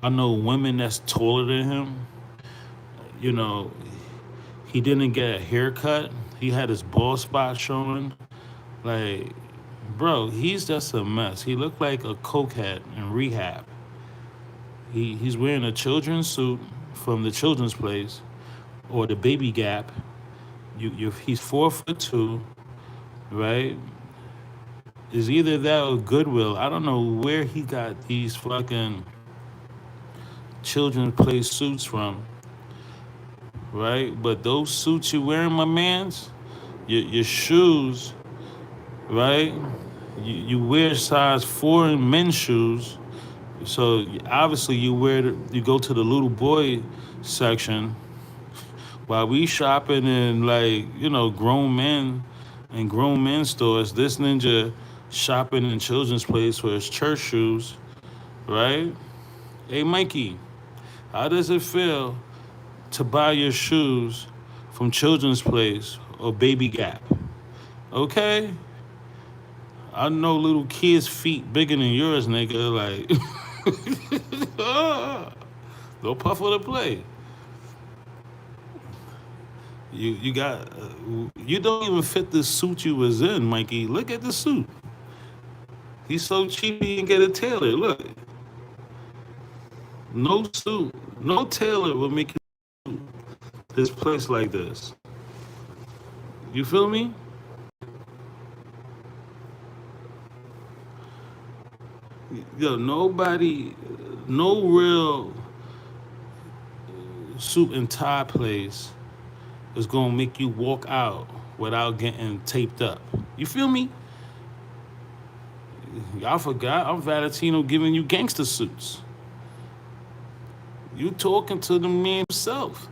[SPEAKER 1] I know women that's taller than him. You know, he didn't get a haircut. He had his bald spot showing. Like, bro, he's just a mess. He looked like a cokehead in rehab. He's wearing a children's suit from the children's place or the Baby Gap. He's 4'2", right? Is either that or Goodwill. I don't know where he got these fucking children's place suits from, right? But those suits you wearing, my mans, your shoes, right? You wear size 4 in men's shoes, so obviously you go to the little boy section while we shopping in grown men and grown men stores. This ninja shopping in children's place for his church shoes, right? Hey Mikey, how does it feel to buy your shoes from children's place or Baby Gap? Okay? I know little kids' feet bigger than yours, nigga. Like, go puff for the play. You got you don't even fit the suit you was in, Mikey. Look at the suit. He's so cheap he can get a tailor. Look, no suit, no tailor will make this place like this. You feel me? Yo, nobody, no real suit and tie place is gonna make you walk out without getting taped up. You feel me? Y'all forgot I'm Valentino giving you gangster suits. You talking to the man himself.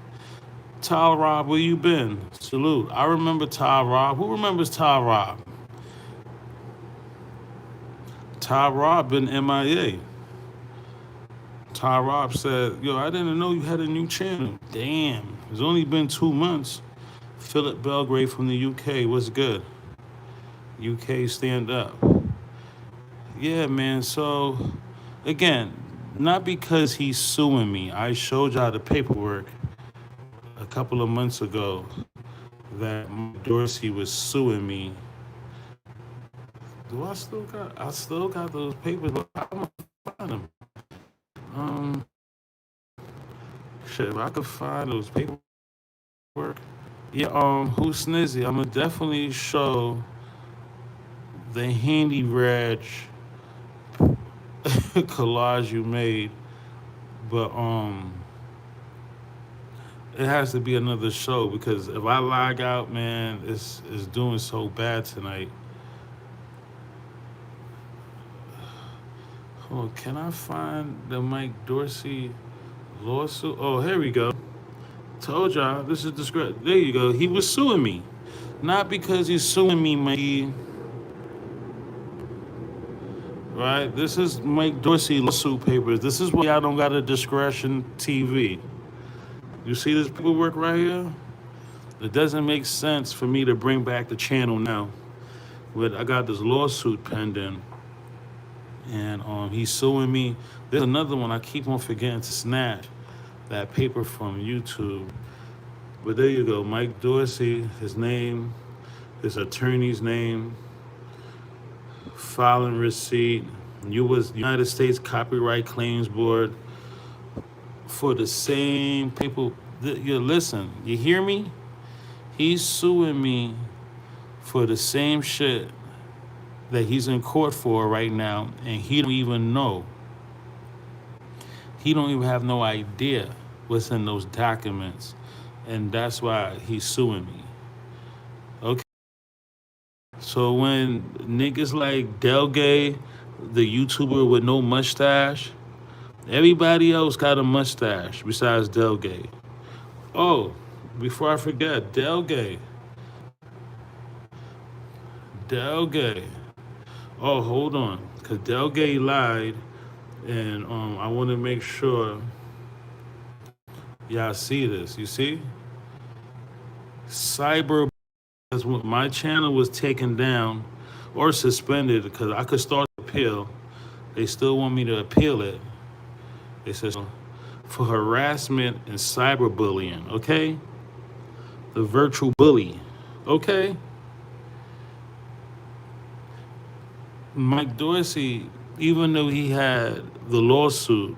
[SPEAKER 1] Ty Rob, where you been? Salute. I remember Ty Rob. Who remembers Ty Rob? Ty Rob been MIA. Ty Rob said, yo, I didn't know you had a new channel. Damn, it's only been 2 months. Philip Belgrade from the UK, what's good? UK stand up. Yeah, man, so, again, not because he's suing me. I showed y'all the paperwork a couple of months ago that Dorsey was suing me. Do I still got those papers, but I'm gonna find them. Shit, if I could find those paperwork. Yeah, who's Snizzy? I'm gonna definitely show the handy reg collage you made, but it has to be another show because if I log out, man, it's doing so bad tonight. Oh, can I find the Mike Dorsey lawsuit? Oh, here we go. Told y'all, this is the script. There you go. He was suing me. Not because he's suing me, Mikey. Right? This is Mike Dorsey lawsuit papers. This is why y'all don't got a discretion TV. You see this paperwork right here? It doesn't make sense for me to bring back the channel now. But I got this lawsuit pending. And he's suing me. There's another one I keep on forgetting to snatch. That paper from YouTube. But there you go, Mike Dorsey, his name, his attorney's name, filing receipt, United States Copyright Claims Board for the same people. Listen, you hear me? He's suing me for the same shit that he's in court for right now, and he don't even know. He don't even have no idea what's in those documents, and that's why he's suing me. Okay. So when niggas like Delgay, the YouTuber with no mustache. Everybody else got a mustache besides Delgate. Oh, before I forget, Delgate. Oh, hold on, cause Delgate lied, and I want to make sure y'all see this. You see, cyber. My channel was taken down or suspended because I could start the appeal. They still want me to appeal it. They said for harassment and cyberbullying. Okay, the virtual bully. Okay, Mike Dorsey, even though he had the lawsuit,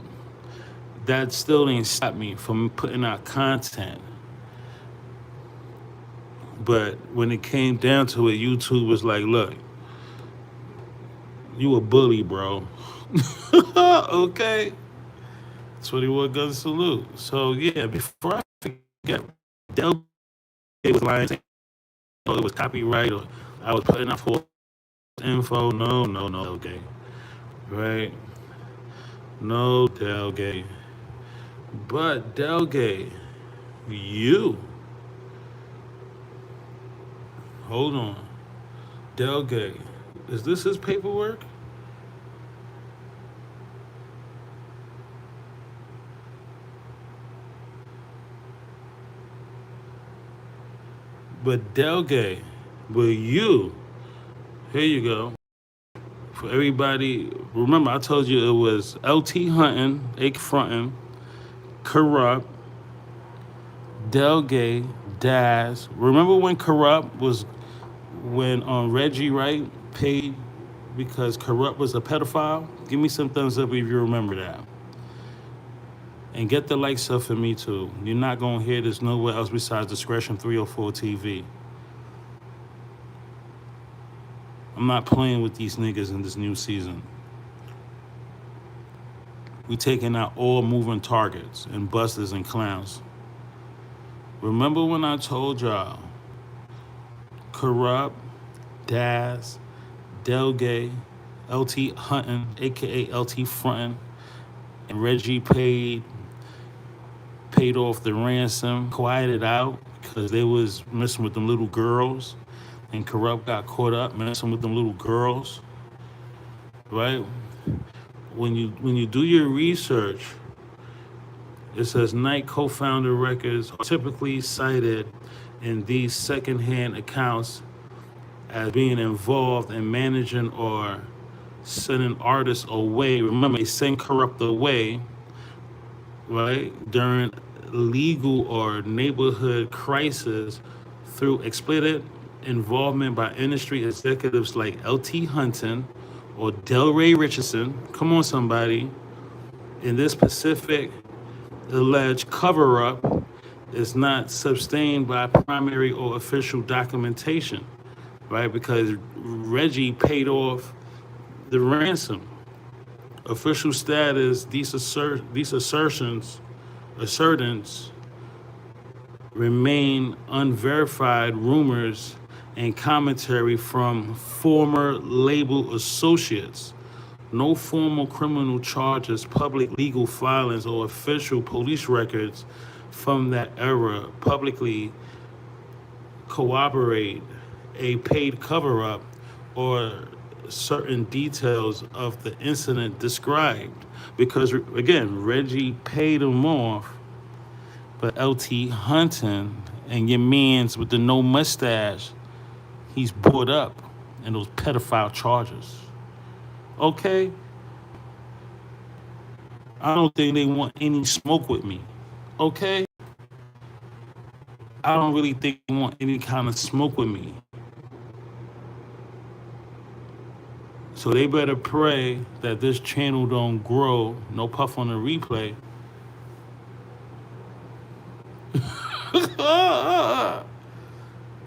[SPEAKER 1] that still didn't stop me from putting out content. But when it came down to it, YouTube was like, look, you a bully, bro. Okay. 21 gun salute. So yeah, before I forget, Del was lying, saying, oh, it was copyright or I was putting out false info. No, okay. Right? No, Delgate. But Delgate, you. Hold on. Delgate. Is this his paperwork? But Delgate, but you. Here you go. For everybody, remember I told you it was LT Hunting, Ake Frontin, Corrupt, Delgate, Daz. Remember when Corrupt was when Reggie Wright paid because Corrupt was a pedophile? Give me some thumbs up if you remember that. And get the likes up for me too. You're not gonna hear this nowhere else besides Discretion 304 TV. I'm not playing with these niggas in this new season. We taking out all moving targets and busters and clowns. Remember when I told y'all Corrupt, Daz, Delgate, LT Hunting, aka LT Frontin, and Reggie paid off the ransom, quieted out because they was messing with them little girls, and Corrupt got caught up messing with them little girls, right? When you do your research, it says Nike co-founder records are typically cited in these secondhand accounts as being involved in managing or sending artists away. Remember, they send Corrupt away, right, during legal or neighborhood crisis through explicit involvement by industry executives like LT Hunting or Delray Richardson. Come on, somebody. In this specific alleged cover-up is not sustained by primary or official documentation, right? Because Reggie paid off the ransom. Official status, these assertions remain unverified rumors and commentary from former label associates. No formal criminal charges, public legal filings, or official police records from that era publicly corroborate a paid cover-up or certain details of the incident described. Because, again, Reggie paid him off, but LT Hunting and your mans with the no mustache, he's brought up in those pedophile charges. Okay? I don't think they want any smoke with me. Okay? I don't really think they want any kind of smoke with me. So they better pray that this channel don't grow. No puff on the replay.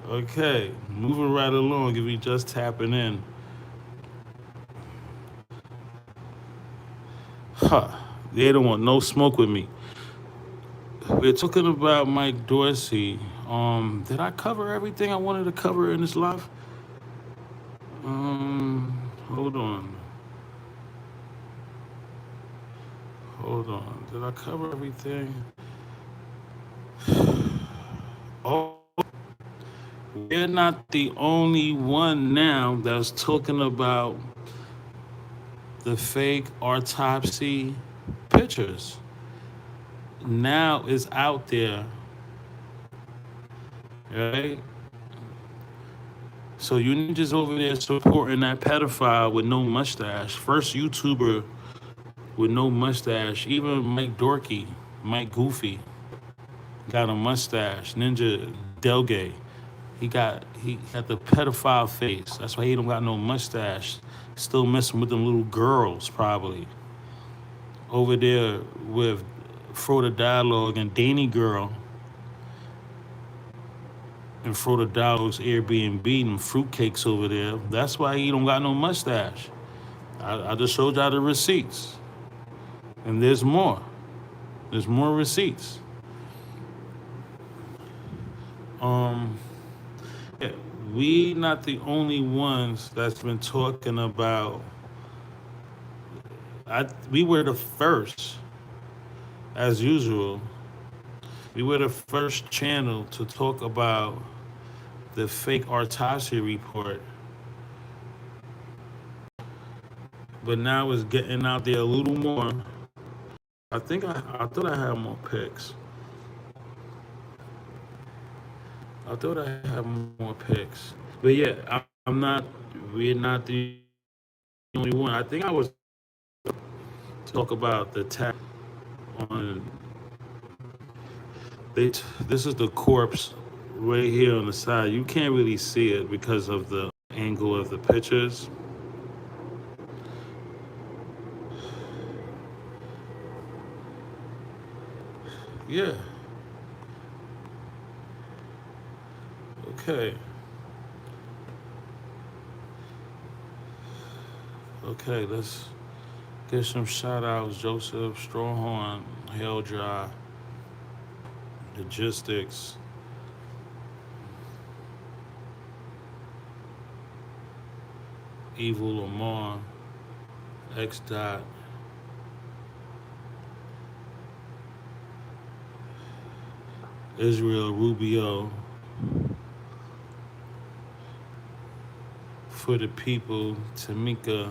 [SPEAKER 1] Okay, moving right along if we just tapping in. They don't want no smoke with me. We're talking about Mike Dorsey. Did I cover everything I wanted to cover in this live? Hold on. Hold on. Did I cover everything? Oh, we're not the only one now that's talking about the fake autopsy pictures. Now it's out there, right? So you ninjas over there supporting that pedophile with no mustache. First YouTuber with no mustache. Even Mike Goofy, got a mustache. Ninja Delgay, he had the pedophile face. That's why he don't got no mustache. Still messing with them little girls probably. Over there with Froda Dialogue and Danny Girl and Froda Dialogue's Airbnb and fruitcakes over there. That's why he don't got no mustache. I just showed y'all the receipts. And there's more. There's more receipts. Um, yeah, we not the only ones that's been talking about. We were the first, as usual. We were the first channel to talk about the fake autopsy report, but now it's getting out there a little more. I thought I had more pics. I thought I had more pics, but yeah, I'm not. We're not the only one. I think I was talk about the tag on. This is the corpse right here on the side. You can't really see it because of the angle of the pictures. Yeah. Okay. Okay, let's get some shout outs. Joseph, Strawhorn, Hell Dry, Logistics, Evil Lamar, X Dot, Israel Rubio, For the People, Tamika,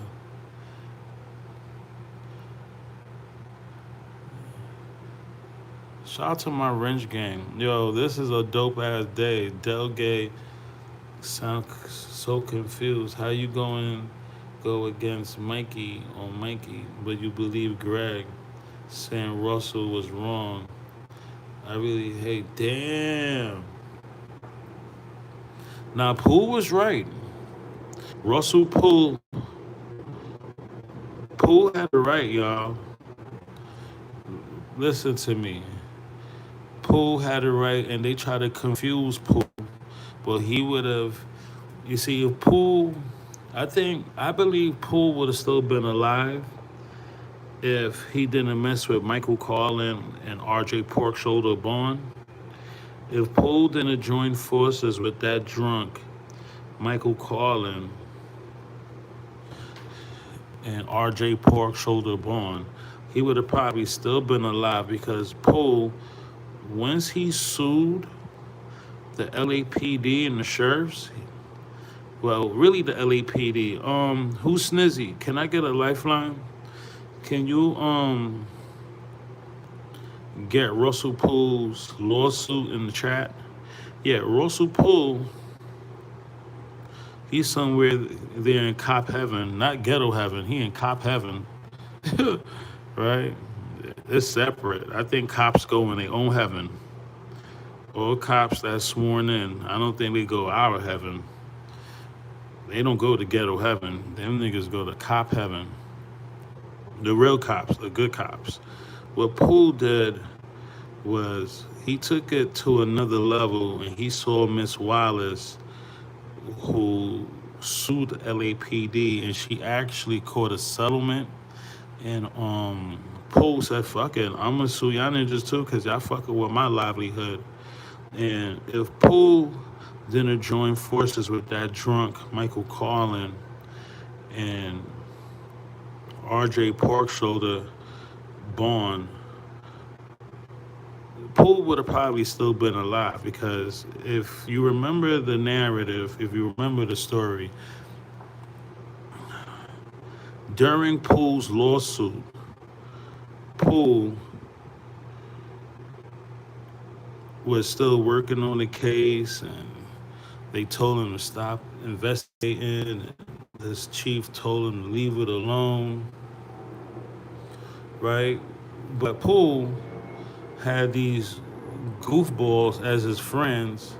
[SPEAKER 1] shout out to my wrench gang. Yo, this is a dope ass day. Delgay sound so confused. How you going go against Mikey on Mikey, but you believe Greg saying Russell was wrong? I really hate. Damn. Now Poole was right. Russell Poole had it right, y'all. Listen to me. Poole had it right, and they tried to confuse Poole, but he would have. You see, if Poole, I believe Poole would have still been alive if he didn't mess with Michael Carlin and R.J. Pork Shoulder Bond. If Poole didn't join forces with that drunk Michael Carlin and R.J. Pork Shoulder Bond, he would have probably still been alive because Poole, once he sued the LAPD and the sheriffs, well, really the LAPD. Who's Snizzy? Can I get a lifeline? Can you get Russell Poole's lawsuit in the chat? Yeah, Russell Poole, he's somewhere there in cop heaven, not ghetto heaven. He in cop heaven, right? It's separate. I think cops go in their own heaven. All cops that's sworn in, I don't think they go our heaven. They don't go to ghetto heaven. Them niggas go to cop heaven. The real cops, the good cops. What Poole did was he took it to another level and he saw Miss Wallace, who sued the LAPD, and she actually caught a settlement. And Poole said, fuck it, I'm gonna sue y'all ninjas too, cause y'all fucking with my livelihood. And if Poole didn't join forces with that drunk Michael Carlin and RJ Pork Shoulder born, Poole would have probably still been alive, because if you remember the narrative, if you remember the story, during Poole's lawsuit, Poole was still working on the case, and they told him to stop investigating. This chief told him to leave it alone, right? But Poole had these goofballs as his friends,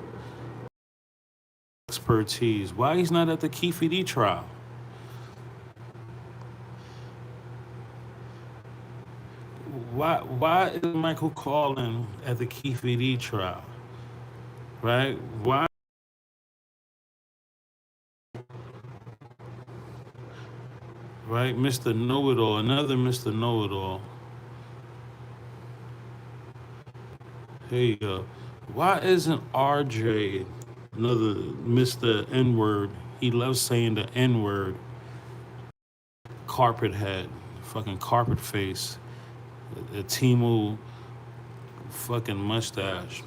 [SPEAKER 1] expertise. Why he's not at the Keffe D trial? Why is Michael Collin at the Keffe D trial? Right? Why? Right? Mr. Know-It-All, another Mr. Know-It-All. Here you go. Why isn't RJ another Mr. N-word? He loves saying the N-word. Carpet head, fucking carpet face, a Timu fucking mustache.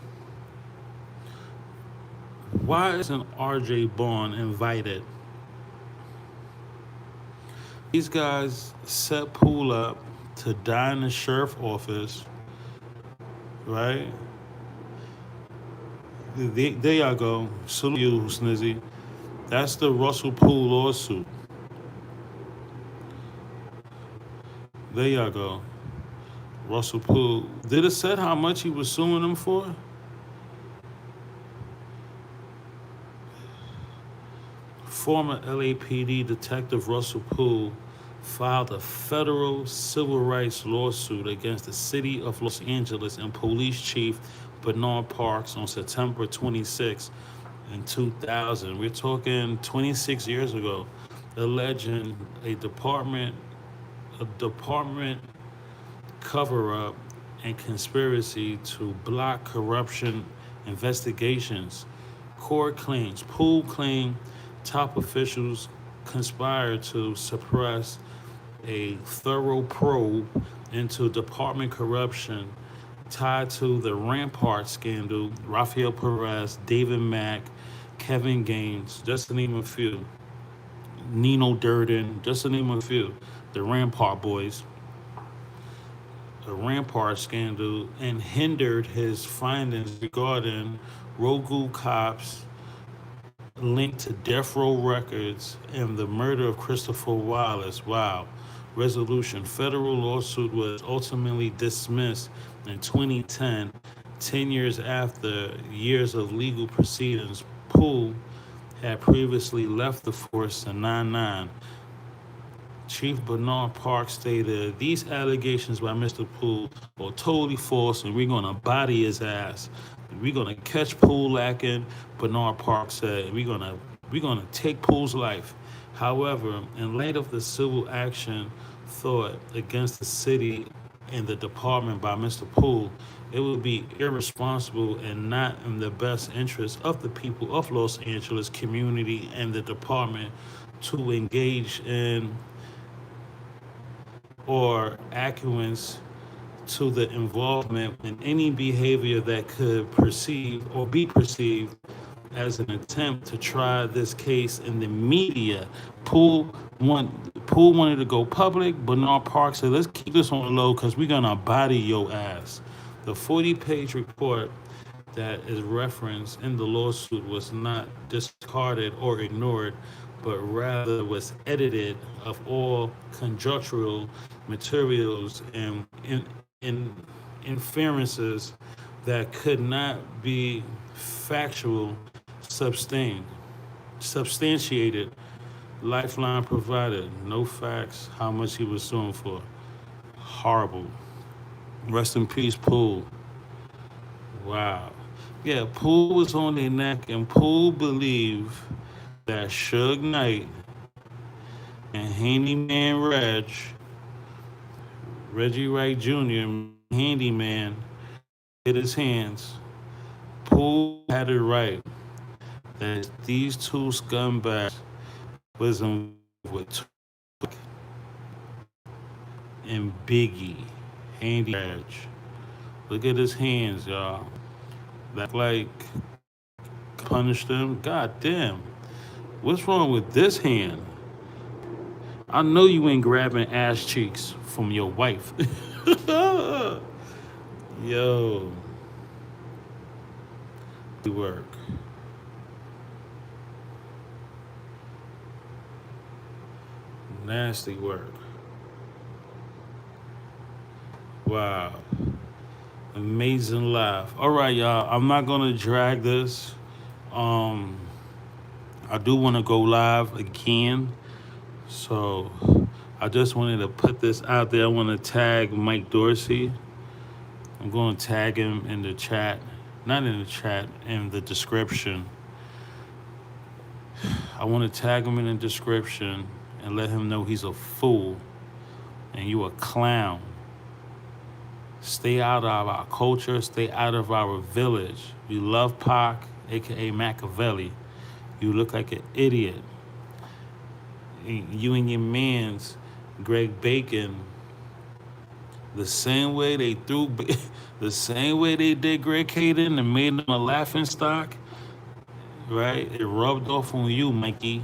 [SPEAKER 1] Why isn't RJ Bond invited? These guys set Poole up to die in the sheriff's office, right? There y'all go. Salute you, Snizzy. That's the Russell Poole lawsuit. There y'all go. Russell Poole. Did it say how much he was suing them for? Former LAPD Detective Russell Poole filed a federal civil rights lawsuit against the city of Los Angeles and police chief Bernard Parks on September 26 in 2000. We're talking 26 years ago, alleging a department cover-up and conspiracy to block corruption investigations. Court claims, Poole claimed top officials conspired to suppress a thorough probe into department corruption tied to the Rampart scandal. Rafael Perez, David Mack, Kevin Gaines, just to name a few. Nino Durden, just to name a few. The Rampart boys. The Rampart scandal, and hindered his findings regarding rogue cops linked to Death Row Records and the murder of Christopher Wallace. Wow. Resolution. Federal lawsuit was ultimately dismissed in 2010, 10 years after years of legal proceedings. Poole had previously left the force in 99. Chief Bernard Parks stated, "These allegations by Mr. Poole are totally false, and we're going to body his ass. We're going to catch Poole lacking," Bernard Parks said. We're going to take Poole's life. However, in light of the civil action thought against the city and the department by Mr. Poole, it would be irresponsible and not in the best interest of the people of Los Angeles community and the department to engage in or acquiesce to the involvement in any behavior that could be perceived as an attempt to try this case in the media. Poole wanted to go public. Bernard Parks said, "Let's keep this on the low because we're going to body your ass." The 40-page report that is referenced in the lawsuit was not discarded or ignored, but rather was edited of all conjectural materials and inferences that could not be factual substantiated. Lifeline provided no facts. How much he was suing for? Horrible. Rest in peace, Poole. Wow. Yeah, Poole was on their neck, and Poole believed that Suge Knight and Handyman Reggie Wright Jr., Handyman, hit his hands. Poole had it right that these two scumbags was involved with Tupac and Biggie, Andy Edge. Look at his hands, y'all. That like punished him. God damn. What's wrong with this hand? I know you ain't grabbing ass cheeks from your wife. Yo, work. Nasty work. Wow. Amazing laugh. All right, y'all. I'm not gonna drag this. Um, I do want to go live again, so I just wanted to put this out there. I want to tag Mike Dorsey. I'm going to tag him in the chat, not in the chat, in the description. I want to tag him in the description and let him know he's a fool and you a clown. Stay out of our culture. Stay out of our village. You love Pac, aka Machiavelli. You look like an idiot. You and your mans, Greg Bacon, the same way they threw, the same way they did Greg Kadings and made him a laughing stock, right? It rubbed off on you, Mikey.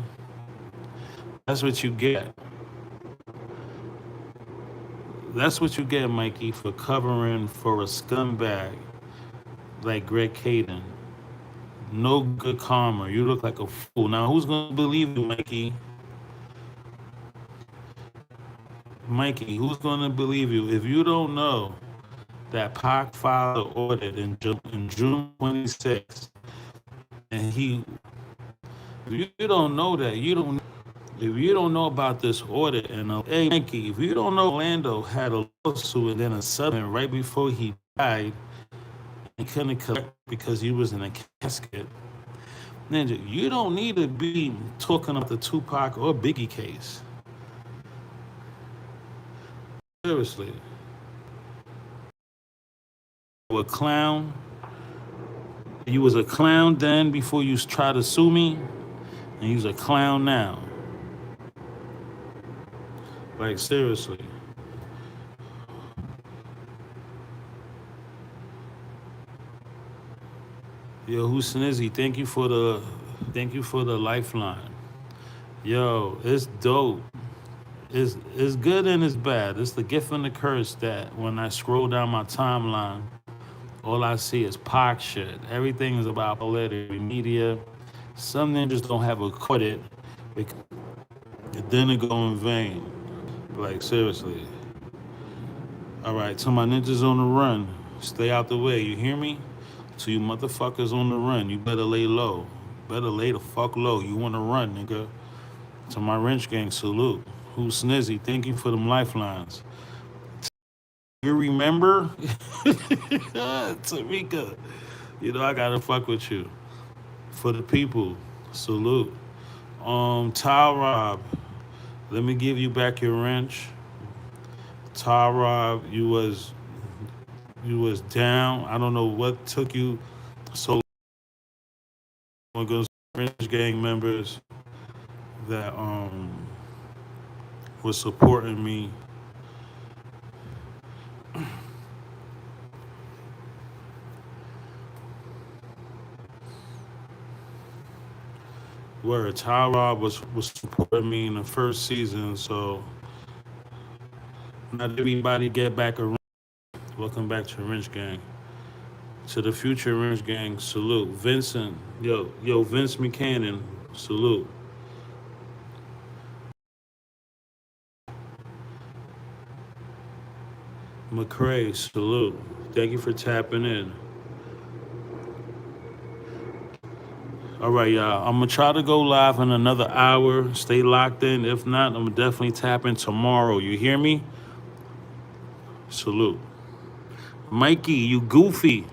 [SPEAKER 1] That's what you get. That's what you get, Mikey, for covering for a scumbag like Greg Kadings. No good karma. You look like a fool. Now, who's going to believe you, Mikey? Mikey, who's going to believe you? If you don't know that Pac filed an audit in June 26th, and if you don't know that, if you don't know about this audit, and hey, Mikey, if you don't know Orlando had a lawsuit and then a settlement right before he died, and couldn't collect because he was in a casket, Ninja, you don't need to be talking about the Tupac or Biggie case. Seriously. You a clown. You was a clown then before you tried to sue me, and you's a clown now. Like, seriously. Yo, who's Snizzy? Thank you for the lifeline. Yo, it's dope. It's good and it's bad. It's the gift and the curse that when I scroll down my timeline, all I see is Pac shit. Everything is about political media. Some ninjas don't have a credit. It didn't go in vain. Like, seriously. All right, to my ninjas on the run, stay out the way. You hear me? To you motherfuckers on the run, you better lay low. Better lay the fuck low. You want to run, nigga. To my wrench gang, salute. Who's Snizzy? Thank you for them lifelines. You remember? Tamika, you know I gotta fuck with you. For the people, salute. Ty Rob, let me give you back your wrench. Ty Rob, you was down. I don't know what took you so long. Against wrench gang members that was supporting me. Where Ty Rob was supporting me in the first season, so not everybody get back around. Welcome back to Wrench Gang. To the future Wrench Gang, salute. Vincent, yo, Vince McCannon, salute. McCray, salute. Thank you for tapping in. All right, y'all. I'm going to try to go live in another hour. Stay locked in. If not, I'm definitely tapping tomorrow. You hear me? Salute. Mikey, you goofy.